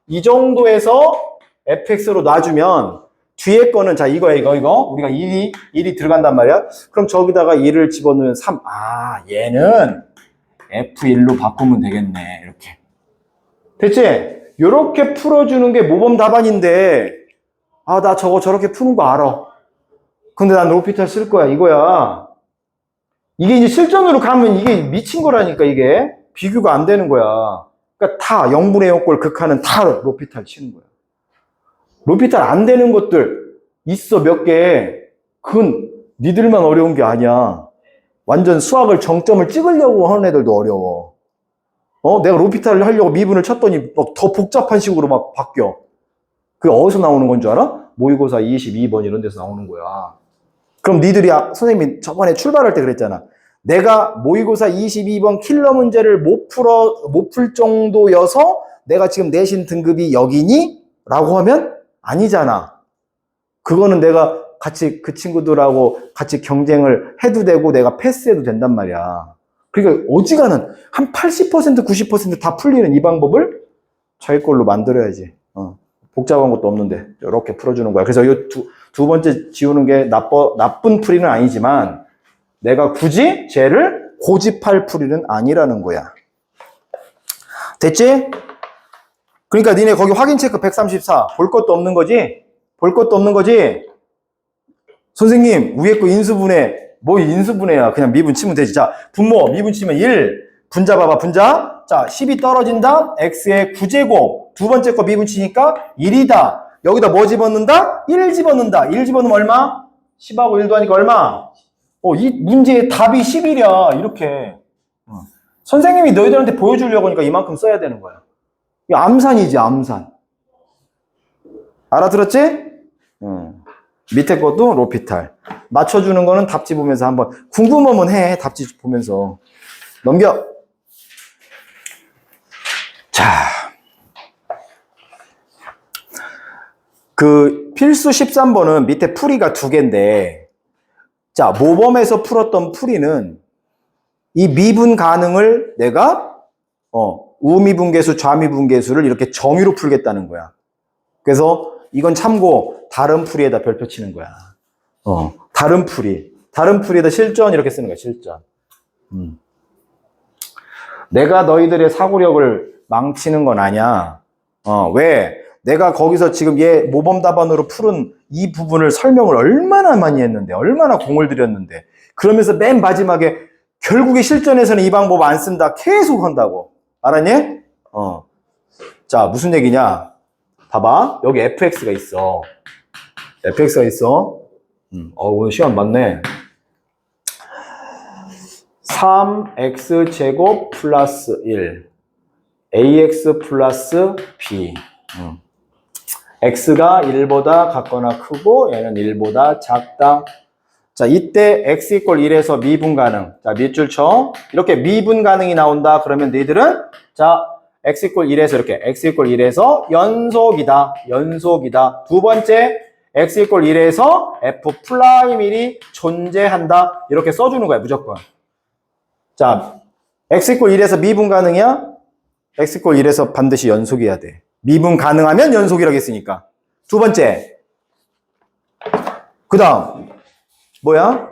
이 정도에서 fx로 놔주면 뒤에 거는 자 이거 우리가 1이 들어간단 말이야. 그럼 저기다가 1을 집어넣으면 3. 얘는 f1로 바꾸면 되겠네. 이렇게. 됐지? 요렇게 풀어주는 게 모범 답안인데 나 저거 저렇게 푸는 거 알아. 근데 난 로피탈 쓸 거야. 이거야. 이게 이제 실전으로 가면 이게 미친 거라니까. 이게 비교가 안 되는 거야. 그러니까 다 0분의 0꼴 극한은 다 로피탈 치는 거야. 로피탈 안 되는 것들 있어 몇 개. 그건 니들만 어려운 게 아니야. 완전 수학을 정점을 찍으려고 하는 애들도 어려워. 내가 로피탈을 하려고 미분을 쳤더니 더 복잡한 식으로 막 바뀌어. 그게 어디서 나오는 건 줄 알아? 모의고사 22번 이런 데서 나오는 거야. 그럼 니들이 선생님이 저번에 출발할 때 그랬잖아. 내가 모의고사 22번 킬러 문제를 못 풀 정도여서 내가 지금 내신 등급이 여기니? 라고 하면 아니잖아. 그거는 내가 같이 그 친구들하고 같이 경쟁을 해도 되고 내가 패스해도 된단 말이야. 그러니까 어지간한 한 80% 90% 다 풀리는 이 방법을 자기 걸로 만들어야지. 복잡한 것도 없는데 이렇게 풀어주는 거야. 그래서 이 두 번째 지우는 게 나쁜 풀이는 아니지만 내가 굳이 쟤를 고집할 풀이는 아니라는 거야. 됐지? 그러니까 니네 거기 확인 체크 134 볼 것도 없는 거지? 볼 것도 없는 거지? 선생님 위에 거 인수분해 뭐 인수분해야 그냥 미분 치면 되지. 자 분모 미분 치면 1 분자 봐봐, 분자. 자, 10이 떨어진다. x의 9제곱. 두 번째 거 미분치니까 1이다. 여기다 뭐 집어넣는다? 1 집어넣는다. 1 집어넣으면 얼마? 10하고 1도 하니까 얼마? 이 문제의 답이 11이야. 이렇게. 선생님이 너희들한테 보여주려고 하니까 이만큼 써야 되는 거야. 이거 암산이지, 암산. 알아들었지? 밑에 것도 로피탈. 맞춰주는 거는 답지 보면서 한번 궁금하면 해. 답지 보면서. 넘겨. 자. 그 필수 13번은 밑에 풀이가 두 개인데, 자, 모범에서 풀었던 풀이는 이 미분 가능을 내가 우미분계수, 좌미분계수를 이렇게 정의로 풀겠다는 거야. 그래서 이건 참고 다른 풀이에다 별표 치는 거야. 다른 풀이에다 실전 이렇게 쓰는 거야, 실전. 내가 너희들의 사고력을 망치는 건 아니야. 왜? 내가 거기서 지금 얘 모범 답안으로 풀은 이 부분을 설명을 얼마나 많이 했는데, 얼마나 공을 들였는데, 그러면서 맨 마지막에 결국에 실전에서는 이 방법 안 쓴다 계속 한다고. 알았니? 자, 무슨 얘기냐? 봐봐. 여기 fx가 있어. fx가 있어. 오늘 시간 많네. 3x제곱 플러스 1 ax 플러스 b. x가 1보다 같거나 크고 얘는 1보다 작다. 자, 이때 x 이퀄 1에서 미분 가능. 자, 밑줄 쳐. 이렇게 미분 가능이 나온다. 그러면 너희들은 자, x 이퀄 1에서 이렇게 x 이퀄 1에서 연속이다. 연속이다. 두 번째 x 이퀄 1에서 f 프라임 1이 존재한다. 이렇게 써주는 거야, 무조건. 자, x 이퀄 1에서 미분 가능이야? x 이퀄 1에서 반드시 연속이어야 돼. 미분 가능하면 연속이라고 했으니까. 두 번째. 그 다음. 뭐야?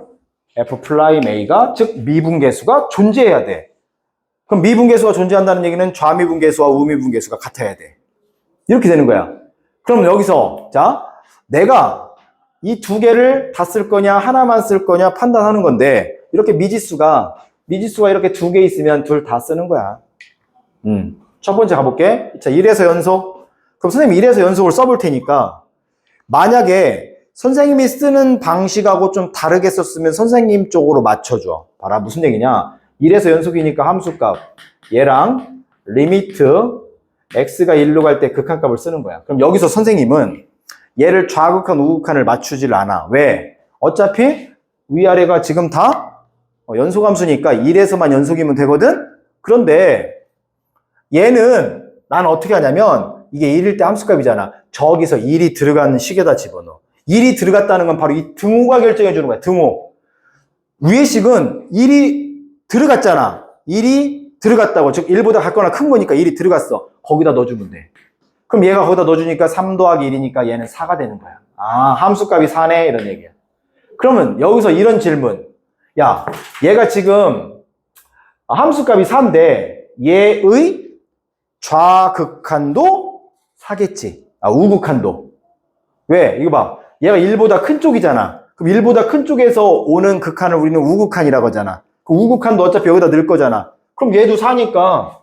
f 프라임 a가, 즉 미분계수가 존재해야 돼. 그럼 미분계수가 존재한다는 얘기는 좌미분계수와 우미분계수가 같아야 돼. 이렇게 되는 거야. 그럼 여기서 자, 내가 이 두 개를 다 쓸 거냐 하나만 쓸 거냐 판단하는 건데, 이렇게 미지수가 이렇게 두 개 있으면 둘 다 쓰는 거야. 첫 번째 가볼게. 자, 1에서 연속. 그럼 선생님이 1에서 연속을 써볼 테니까, 만약에 선생님이 쓰는 방식하고 좀 다르게 썼으면 선생님 쪽으로 맞춰줘. 봐라, 무슨 얘기냐? 1에서 연속이니까 함수값. 얘랑 리미트 x가 1로 갈 때 극한값을 쓰는 거야. 그럼 여기서 선생님은 얘를 좌극한, 우극한을 맞추질 않아. 왜? 어차피 위아래가 지금 다 연속함수니까 1에서만 연속이면 되거든? 그런데 얘는 난 어떻게 하냐면, 이게 1일 때 함수값이잖아. 저기서 1이 들어가는 식에다 집어넣어. 1이 들어갔다는 건 바로 이 등호가 결정해 주는 거야, 등호. 위의 식은 1이 들어갔잖아. 1이 들어갔다고. 즉 1보다 같거나 큰 거니까 1이 들어갔어. 거기다 넣어주면 돼. 그럼 얘가 거기다 넣어주니까 3 더하기 1이니까 얘는 4가 되는 거야. 아, 함수값이 4네, 이런 얘기야. 그러면 여기서 이런 질문. 야, 얘가 지금 함수값이 4인데 얘의 좌극한도 4겠지. 우극한도. 왜? 이거 봐. 얘가 1보다 큰 쪽이잖아. 그럼 1보다 큰 쪽에서 오는 극한을 우리는 우극한이라고 하잖아. 그 우극한도 어차피 여기다 넣을 거잖아. 그럼 얘도 4니까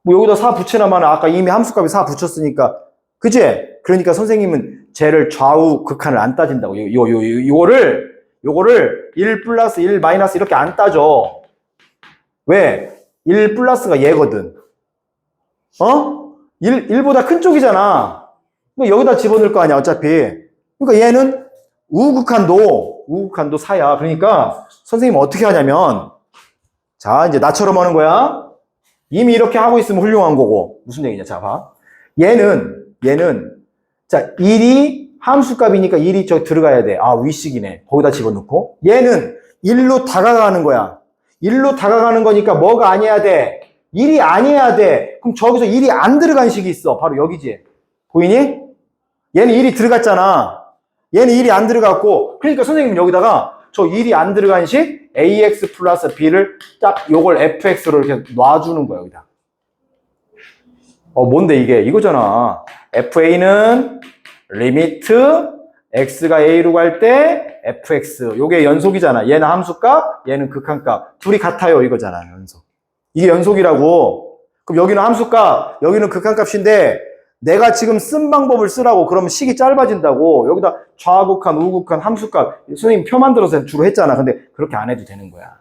뭐 여기다 4 붙이나만 아까 이미 함수값에 4 붙였으니까. 그치? 그러니까 선생님은 쟤를 좌우 극한을 안 따진다고. 요거를 1 플러스 1 마이너스 이렇게 안 따져. 왜? 1 플러스가 얘거든. 1보다 큰 쪽이잖아. 그러니까 여기다 집어넣을 거 아니야, 어차피. 그러니까 얘는 우극한도 4야. 그러니까 선생님은 어떻게 하냐면, 자, 이제 나처럼 하는 거야. 이미 이렇게 하고 있으면 훌륭한 거고. 무슨 얘기냐, 자, 봐. 얘는, 자, 1이 함수값이니까 1이 저기 들어가야 돼. 아, 위식이네. 거기다 집어넣고. 얘는 1로 다가가는 거야. 1로 다가가는 거니까 뭐가 아니어야 돼? 1이 아니어야 돼. 그럼 저기서 1이 안 들어간 식이 있어. 바로 여기지. 보이니? 얘는 1이 들어갔잖아. 얘는 1이 안 들어갔고, 그러니까 선생님은 여기다가 저 1이 안 들어간 식 ax 플러스 b를 딱 요걸 fx로 이렇게 놔주는 거야, 여기다. 뭔데 이게? 이거잖아. fa는 리미트 x가 a로 갈 때 fx. 요게 연속이잖아. 얘는 함수값, 얘는 극한값. 둘이 같아요, 이거잖아, 연속. 이게 연속이라고. 그럼 여기는 함수값, 여기는 극한값인데 내가 지금 쓴 방법을 쓰라고. 그러면 식이 짧아진다고. 여기다 좌극한, 우극한, 함수값. 선생님 표 만들어서 주로 했잖아. 근데 그렇게 안 해도 되는 거야.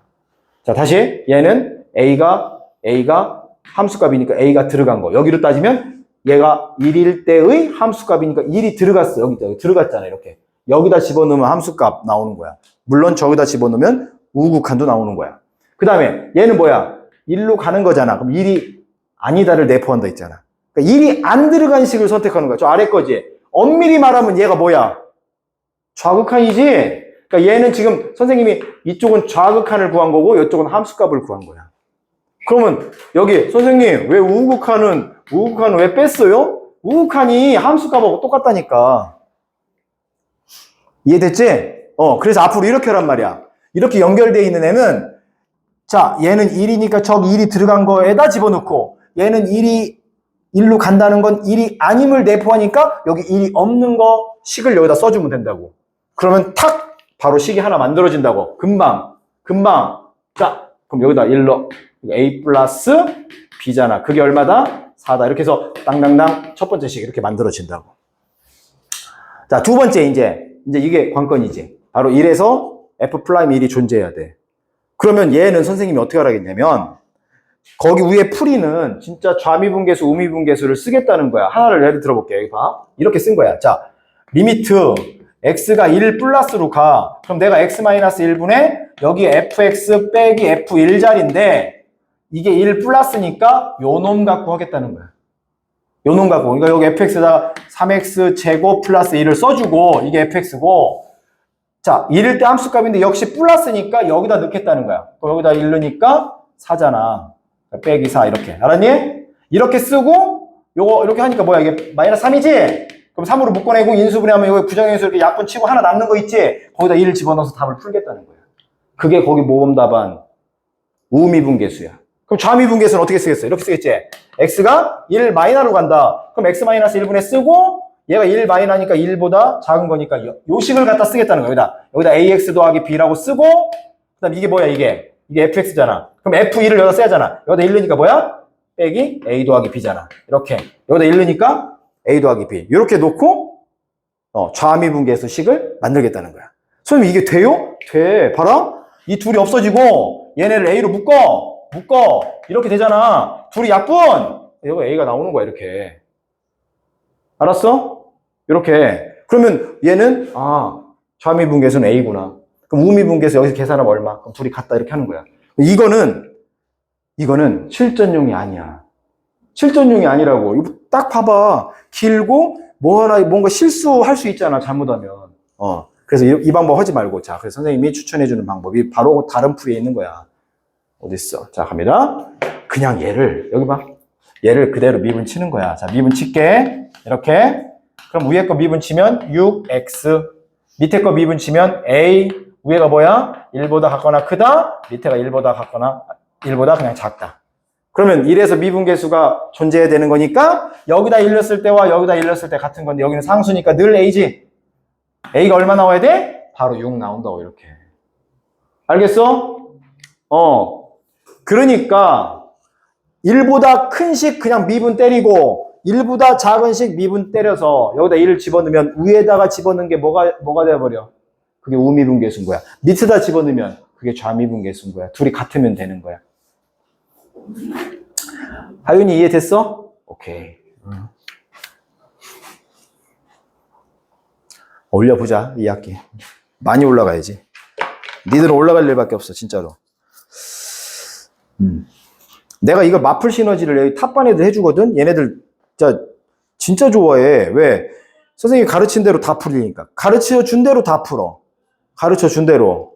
자, 다시 얘는 A가 함수값이니까 A가 들어간 거. 여기로 따지면 얘가 1일 때의 함수값이니까 1이 들어갔어. 여기 들어갔잖아. 이렇게. 여기다 집어넣으면 함수값 나오는 거야. 물론 저기다 집어넣으면 우극한도 나오는 거야. 그 다음에 얘는 뭐야? 1로 가는 거잖아. 그럼 1이 아니다를 내포한다 했잖아. 그러니까 1이 안 들어간 식을 선택하는 거야. 저 아래 거지. 엄밀히 말하면 얘가 뭐야? 좌극한이지? 그러니까 얘는 지금 선생님이 이쪽은 좌극한을 구한 거고 이쪽은 함수값을 구한 거야. 그러면 여기 선생님 왜 우극한은 왜 뺐어요? 우극한이 함수값하고 똑같다니까. 이해됐지? 그래서 앞으로 이렇게 하란 말이야. 이렇게 연결되어 있는 애는 자, 얘는 1이니까 저기 1이 들어간 거에다 집어넣고 얘는 1로 간다는 건 1이 아님을 내포하니까 여기 1이 없는 거 식을 여기다 써주면 된다고. 그러면 탁 바로 식이 하나 만들어진다고. 금방. 자, 그럼 여기다 1로 A 플러스 B잖아. 그게 얼마다? 4다. 이렇게 해서 땅땅땅 첫 번째 식 이렇게 만들어진다고. 자, 두 번째 이제 이게 관건이지. 바로 1에서 F'1이 존재해야 돼. 그러면 얘는 선생님이 어떻게 하라겠냐면 거기 위에 풀이는 진짜 좌미분계수, 우미분계수를 쓰겠다는 거야. 하나를 예를 들어볼게요. 여기 봐. 이렇게 쓴 거야. 자, 리미트 x가 1 플러스로 가. 그럼 내가 x-1분의 여기 fx 빼기 f1자리인데 이게 1 플러스니까 요 놈 갖고 하겠다는 거야. 요 놈 갖고. 그러니까 여기 fx에다가 3x 제곱 플러스 1을 써주고 이게 fx고 자, 1일 때 함수값인데 역시 플러스니까 여기다 넣겠다는 거야. 여기다 1 넣으니까 4잖아. 빼기 4 이렇게. 알았니? 이렇게 쓰고 요거 이렇게 하니까 뭐야 이게 마이너스 3이지? 그럼 3으로 묶어내고 인수분해하면 이거 부정인수 이렇게 약분 치고 하나 남는 거 있지? 거기다 1을 집어넣어서 답을 풀겠다는 거야. 그게 거기 모범답안 우미분계수야. 그럼 좌미분계수는 어떻게 쓰겠어? 이렇게 쓰겠지? x가 1 마이너로 간다. 그럼 x-1분의 쓰고 얘가 1 마이너니까 1보다 작은 거니까 요 식을 갖다 쓰겠다는 거야. 여기다 ax 더하기 b라고 쓰고 그 다음 이게 뭐야 이게 fx잖아. 그럼 f1을 여기다 써야잖아. 여기다 1 넣으니까 뭐야? 빼기 a 더하기 b잖아. 이렇게 여기다 1 넣으니까 a 더하기 b 이렇게 놓고 좌미분계수 식을 만들겠다는 거야. 선생님 이게 돼요? 돼. 봐라. 이 둘이 없어지고 얘네를 a로 묶어 이렇게 되잖아. 둘이 약분 여기 a가 나오는 거야. 이렇게 알았어? 이렇게. 그러면 얘는 좌미분계수는 a구나. 그럼 우미분계수 여기서 계산하면 얼마? 그럼 둘이 같다 이렇게 하는 거야. 이거는 실전용이 아니야. 실전용이 아니라고. 이거 딱 봐봐. 길고 뭔가 실수할 수 있잖아. 잘못하면. 그래서 이 방법 하지 말고. 자, 그래서 선생님이 추천해주는 방법이 바로 다른 풀이에 있는 거야. 어딨어? 자, 갑니다. 그냥 얘를 여기 봐. 얘를 그대로 미분 치는 거야. 자, 미분 칠게. 이렇게. 그럼 위에 거 미분 치면 6x. 밑에 거 미분 치면 a. 위에가 뭐야? 1보다 같거나 크다. 밑에가 1보다 그냥 작다. 그러면 1에서 미분계수가 존재해야 되는 거니까 여기다 1 넣었을 때와 여기다 1 넣었을 때 같은 건데 여기는 상수니까 늘 a지. a가 얼마 나와야 돼? 바로 6 나온다고 이렇게. 알겠어? 그러니까 1보다 큰 식 그냥 미분 때리고 1보다 작은 식 미분 때려서 여기다 1을 집어넣으면 위에다가 집어넣은 게 뭐가 돼버려? 그게 우미분계수인 거야. 밑에다 집어넣으면 그게 좌미분계수인 거야. 둘이 같으면 되는 거야. 하윤이 이해됐어? 오케이. 올려보자, 이 학기. 많이 올라가야지. 니들은 올라갈 일밖에 없어, 진짜로. 내가 이거 마플 시너지를 여기 탑반 애들 해주거든? 얘네들 진짜 좋아해. 왜? 선생님이 가르친 대로 다 풀리니까. 가르쳐 준 대로 다 풀어. 가르쳐 준 대로.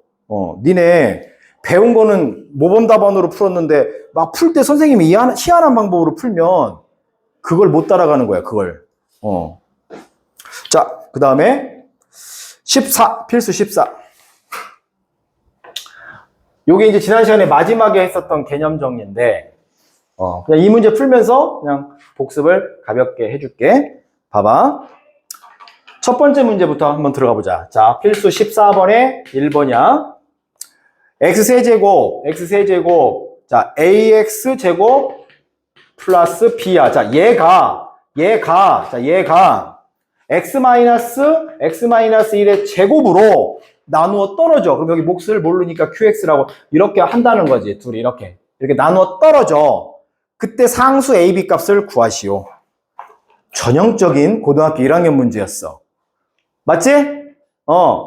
니네 배운 거는 모범답안으로 풀었는데 막 풀 때 선생님이 희한한 방법으로 풀면 그걸 못 따라가는 거야, 그걸. 자, 그 다음에 14, 필수 14. 요게 이제 지난 시간에 마지막에 했었던 개념 정리인데, 그냥 이 문제 풀면서 그냥 복습을 가볍게 해줄게. 봐봐. 첫 번째 문제부터 한번 들어가 보자. 자, 필수 14번에 1번이야. x세제곱 자, ax 제곱 플러스 b야. 자, 얘가 x-1의 제곱으로 나누어 떨어져. 그럼 여기 몫을 모르니까 qx라고 이렇게 한다는 거지. 둘이 이렇게 나누어 떨어져. 그때 상수 a, b 값을 구하시오. 전형적인 고등학교 1학년 문제였어. 맞지?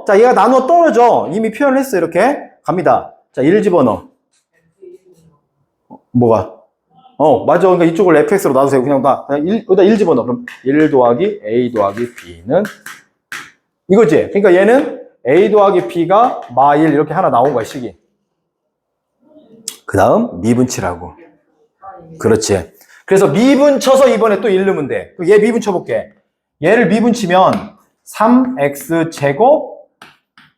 자, 얘가 나누어 떨어져. 이미 표현을 했어. 이렇게 갑니다. 자, 1 집어넣어. 뭐가? 맞아. 그러니까 이쪽을 fx로 놔두세요. 그냥 여기다 1 집어넣어. 그럼 1 더하기 a 더하기 b는 이거지. 그러니까 얘는 a 더하기 b가 마 1 이렇게 하나 나온 거야, 식이. 그 다음 미분치라고. 그렇지. 그래서 미분쳐서 이번에 또 1 넣으면 돼. 얘 미분쳐볼게. 얘를 미분치면 3x 제곱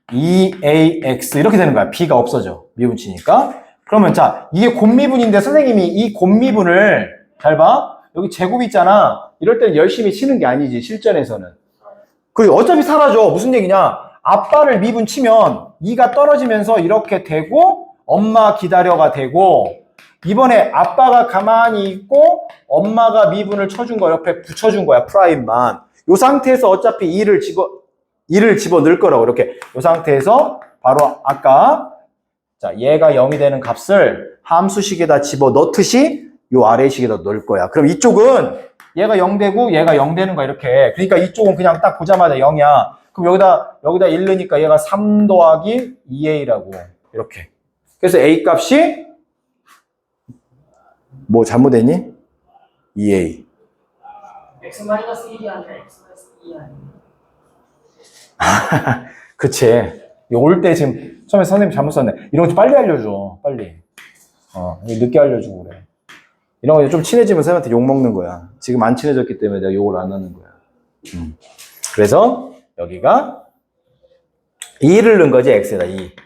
2ax 이렇게 되는 거야. b가 없어져. 미분치니까. 그러면 자, 이게 곱미분인데 선생님이 이 곱미분을 잘 봐. 여기 제곱 있잖아. 이럴 때는 열심히 치는 게 아니지. 실전에서는. 그리고 어차피 사라져. 무슨 얘기냐? 아빠를 미분치면 2가 떨어지면서 이렇게 되고 엄마 기다려가 되고 이번에 아빠가 가만히 있고 엄마가 미분을 쳐준 거 옆에 붙여준 거야. 프라임만. 이 상태에서 어차피 2를 집어 넣을 거라고. 이렇게 이 상태에서 바로 아까 자, 얘가 0이 되는 값을 함수식에다 집어 넣듯이 요 아래식에다 넣을 거야. 그럼 이쪽은 얘가 0 되고 얘가 0 되는 거야. 이렇게. 그러니까 이쪽은 그냥 딱 보자마자 0이야. 그럼 여기다 1 넣으니까 얘가 3 더하기 2a라고. 이렇게. 그래서 a 값이 뭐 잘못했니? 2a. x-1이 아니라 x-2 아니에요? 그치. 올 때 지금 처음에 선생님 잘못 썼네. 이런 거 좀 빨리 알려줘. 빨리. 늦게 알려주고 그래. 이런 거 좀 친해지면 선생님한테 욕 먹는 거야. 지금 안 친해졌기 때문에 내가 욕을 안 하는 거야. 그래서 여기가 2를 넣은 거지. x에다 2.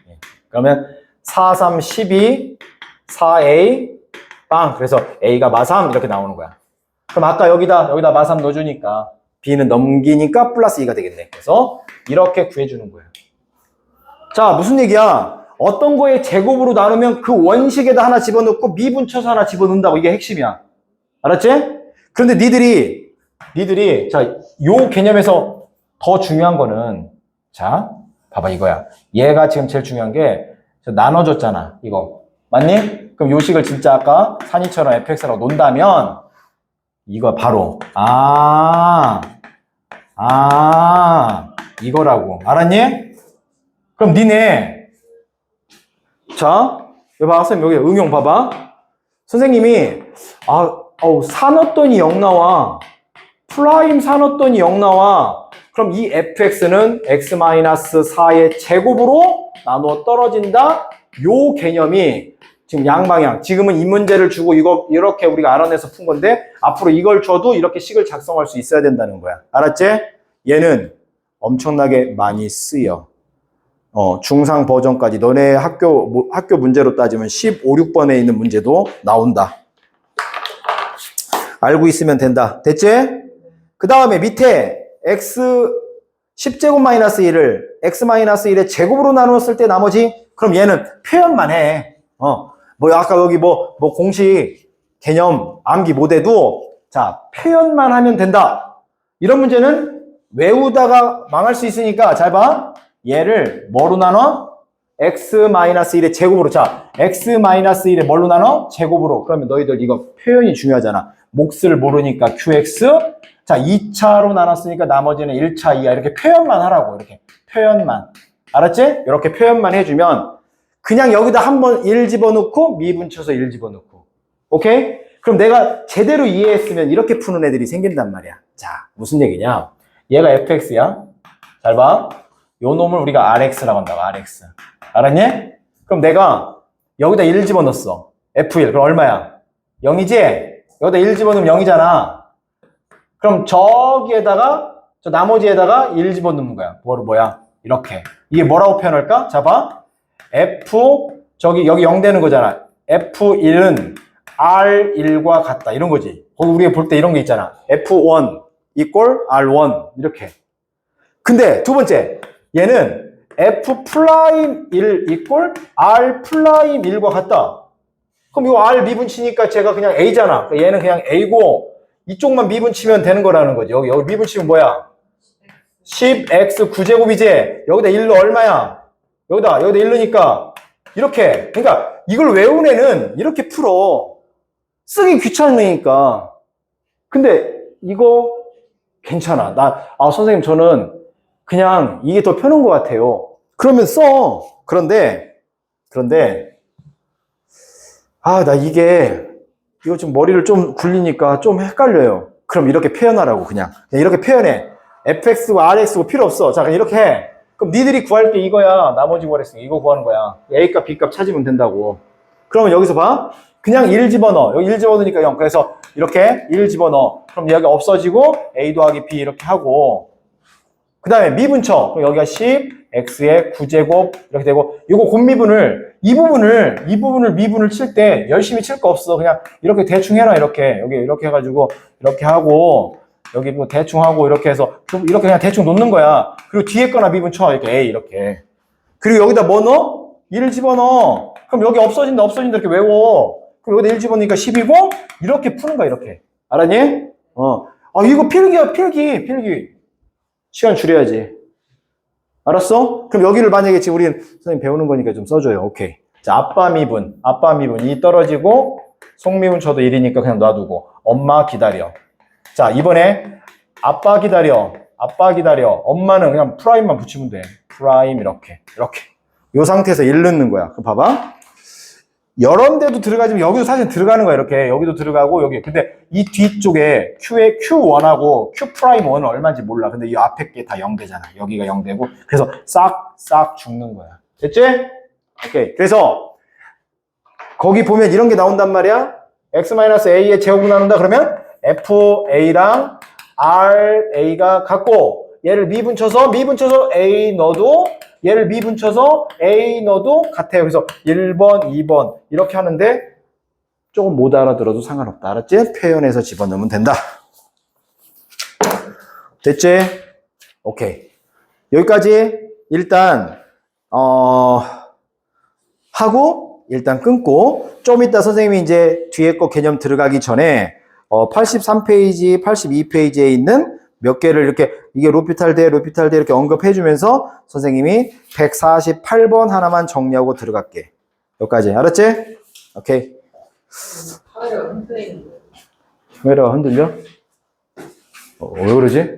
그러면 4, 3, 12, 4a 빵. 그래서 a가 마3 이렇게 나오는 거야. 그럼 아까 여기다 마3 넣어주니까 b는 넘기니까 플러스 2가 되겠네. 그래서 이렇게 구해주는 거예요. 자, 무슨 얘기야? 어떤 거에 제곱으로 나누면 그 원식에다 하나 집어넣고 미분쳐서 하나 집어넣는다고. 이게 핵심이야. 알았지? 그런데 니들이 자, 요 개념에서 더 중요한 거는 자, 봐봐 이거야. 얘가 지금 제일 중요한 게 나눠줬잖아. 이거. 맞니? 그럼 요 식을 진짜 아까 산이처럼 fx라고 논다면 이거 바로 이거라고. 알았니? 그럼 니네 자, 여기 봐. 선생님 여기 응용 봐봐. 선생님이 사 넣었더니 0 나와. 프라임 사 넣었더니 0 나와. 그럼 이 fx는 x-4의 제곱으로 나누어 떨어진다. 요 개념이 지금 양방향. 지금은 이 문제를 주고 이거 이렇게 우리가 알아내서 푼 건데 앞으로 이걸 줘도 이렇게 식을 작성할 수 있어야 된다는 거야. 알았지? 얘는 엄청나게 많이 쓰여. 중상 버전까지 너네 학교 문제로 따지면 15, 6번에 있는 문제도 나온다. 알고 있으면 된다. 됐지? 그 다음에 밑에 x 10제곱 마이너스 1을 x-1의 제곱으로 나누었을 때 나머지 그럼 얘는 표현만 해. 뭐 아까 여기 뭐 공식 개념 암기 못해도 자 표현만 하면 된다. 이런 문제는 외우다가 망할 수 있으니까 잘 봐. 얘를 뭐로 나눠? x-1의 제곱으로. 자, x-1의 뭘로 나눠? 제곱으로. 그러면 너희들 이거 표현이 중요하잖아. 몫을 모르니까 qx. 자, 2차로 나눴으니까 나머지는 1차, 2야. 이렇게 표현만 하라고. 이렇게 표현만. 알았지? 이렇게 표현만 해주면 그냥 여기다 한번 1 집어넣고 미분쳐서 1 집어넣고. 오케이? 그럼 내가 제대로 이해했으면 이렇게 푸는 애들이 생긴단 말이야. 자, 무슨 얘기냐? 얘가 fx야. 잘 봐. 요 놈을 우리가 rx라고 한다고. rx. 알았니? 그럼 내가 여기다 1 집어넣었어. f1. 그럼 얼마야? 0이지? 여기다 1 집어넣으면 0이잖아. 그럼 저기에다가 저 나머지에다가 1 집어넣는 거야. 뭐야? 이렇게. 이게 뭐라고 표현할까? 자 봐. 여기 0 되는 거잖아. f1은 r1과 같다. 이런 거지. 거기 우리가 볼 때 이런 게 있잖아. f1 equal r1 이렇게. 근데 두 번째 f'1 equal r'1과 같다. 그럼 이거 R 미분치니까 제가 그냥 A잖아. 얘는 그냥 A고 이쪽만 미분치면 되는 거라는 거지. 여기 미분치면 뭐야? 10x 9제곱이지. 여기다 1로 얼마야? 여기다 1로니까 이렇게. 그러니까 이걸 외운 애는 이렇게 풀어. 쓰기 귀찮으니까. 근데 이거 괜찮아. 선생님 저는 그냥 이게 더 편한 것 같아요. 그러면 써. 그런데 나 이거 좀 머리를 좀 굴리니까 좀 헷갈려요. 그럼 이렇게 표현하라고 그냥 이렇게 표현해. fx고 rx고 필요 없어. 자, 그냥 이렇게 해. 그럼 니들이 구할 게 이거야. 나머지 구하랬으니까 이거 구하는 거야. a값 b값 찾으면 된다고. 그러면 여기서 봐. 그냥 1 집어넣어. 여기 1 집어넣으니까 0. 그래서 이렇게 1 집어넣어. 그럼 여기 없어지고 a 더하기 b 이렇게 하고 그 다음에 미분쳐. 그럼 여기가 10 x의 9제곱 이렇게 되고 이거 곱미분을 이 부분을 미분을 칠 때 열심히 칠 거 없어. 그냥 이렇게 대충 해라. 이렇게 여기 이렇게 해가지고 이렇게 하고 여기 뭐 대충 하고 이렇게 해서 이렇게 그냥 대충 놓는 거야. 그리고 뒤에 거나 미분 쳐. 이렇게 A 이렇게. 그리고 여기다 뭐 넣어? 1 집어넣어. 그럼 여기 없어진다 이렇게 외워. 그럼 여기다 1 집어넣으니까 10이고 이렇게 푸는 거야. 이렇게. 알았니? 이거 필기야. 필기. 시간 줄여야지. 알았어? 그럼 여기를 만약에 지금 우리는 선생님 배우는 거니까 좀 써줘요. 오케이. 자, 아빠 미분. 이 떨어지고 속미분 쳐도 1이니까 그냥 놔두고 엄마 기다려. 자, 이번에 아빠 기다려. 엄마는 그냥 프라임만 붙이면 돼. 프라임 이렇게. 이 상태에서 1 넣는 거야. 그럼 봐봐. 여러 데도 들어가지만 여기도 사실 들어가는 거야. 이렇게. 여기도 들어가고 여기. 근데 이 뒤쪽에 Q의 Q1하고 Q'은 얼마인지 몰라. 근데 이 앞에 게 다 0되잖아. 여기가 0되고. 그래서 싹 죽는 거야. 됐지? 오케이. 그래서 거기 보면 이런 게 나온단 말이야. x-a의 제곱을 나눈다 그러면 FA랑 RA가 같고 얘를 미분쳐서 A 넣어도 얘를 미분쳐서 A 넣어도 같아요. 그래서 1번, 2번 이렇게 하는데 조금 못 알아들어도 상관없다. 알았지? 표현해서 집어넣으면 된다. 됐지? 오케이. 여기까지 일단 하고 일단 끊고 좀 이따 선생님이 이제 뒤에 거 개념 들어가기 전에 83페이지, 82페이지에 있는 몇 개를 이렇게 이게 로피탈 대 이렇게 언급해 주면서 선생님이 148번 하나만 정리하고 들어갈게. 여기까지. 알았지? 오케이. 카메라가 흔들리는데. 카메라가 흔들려? 왜 그러지?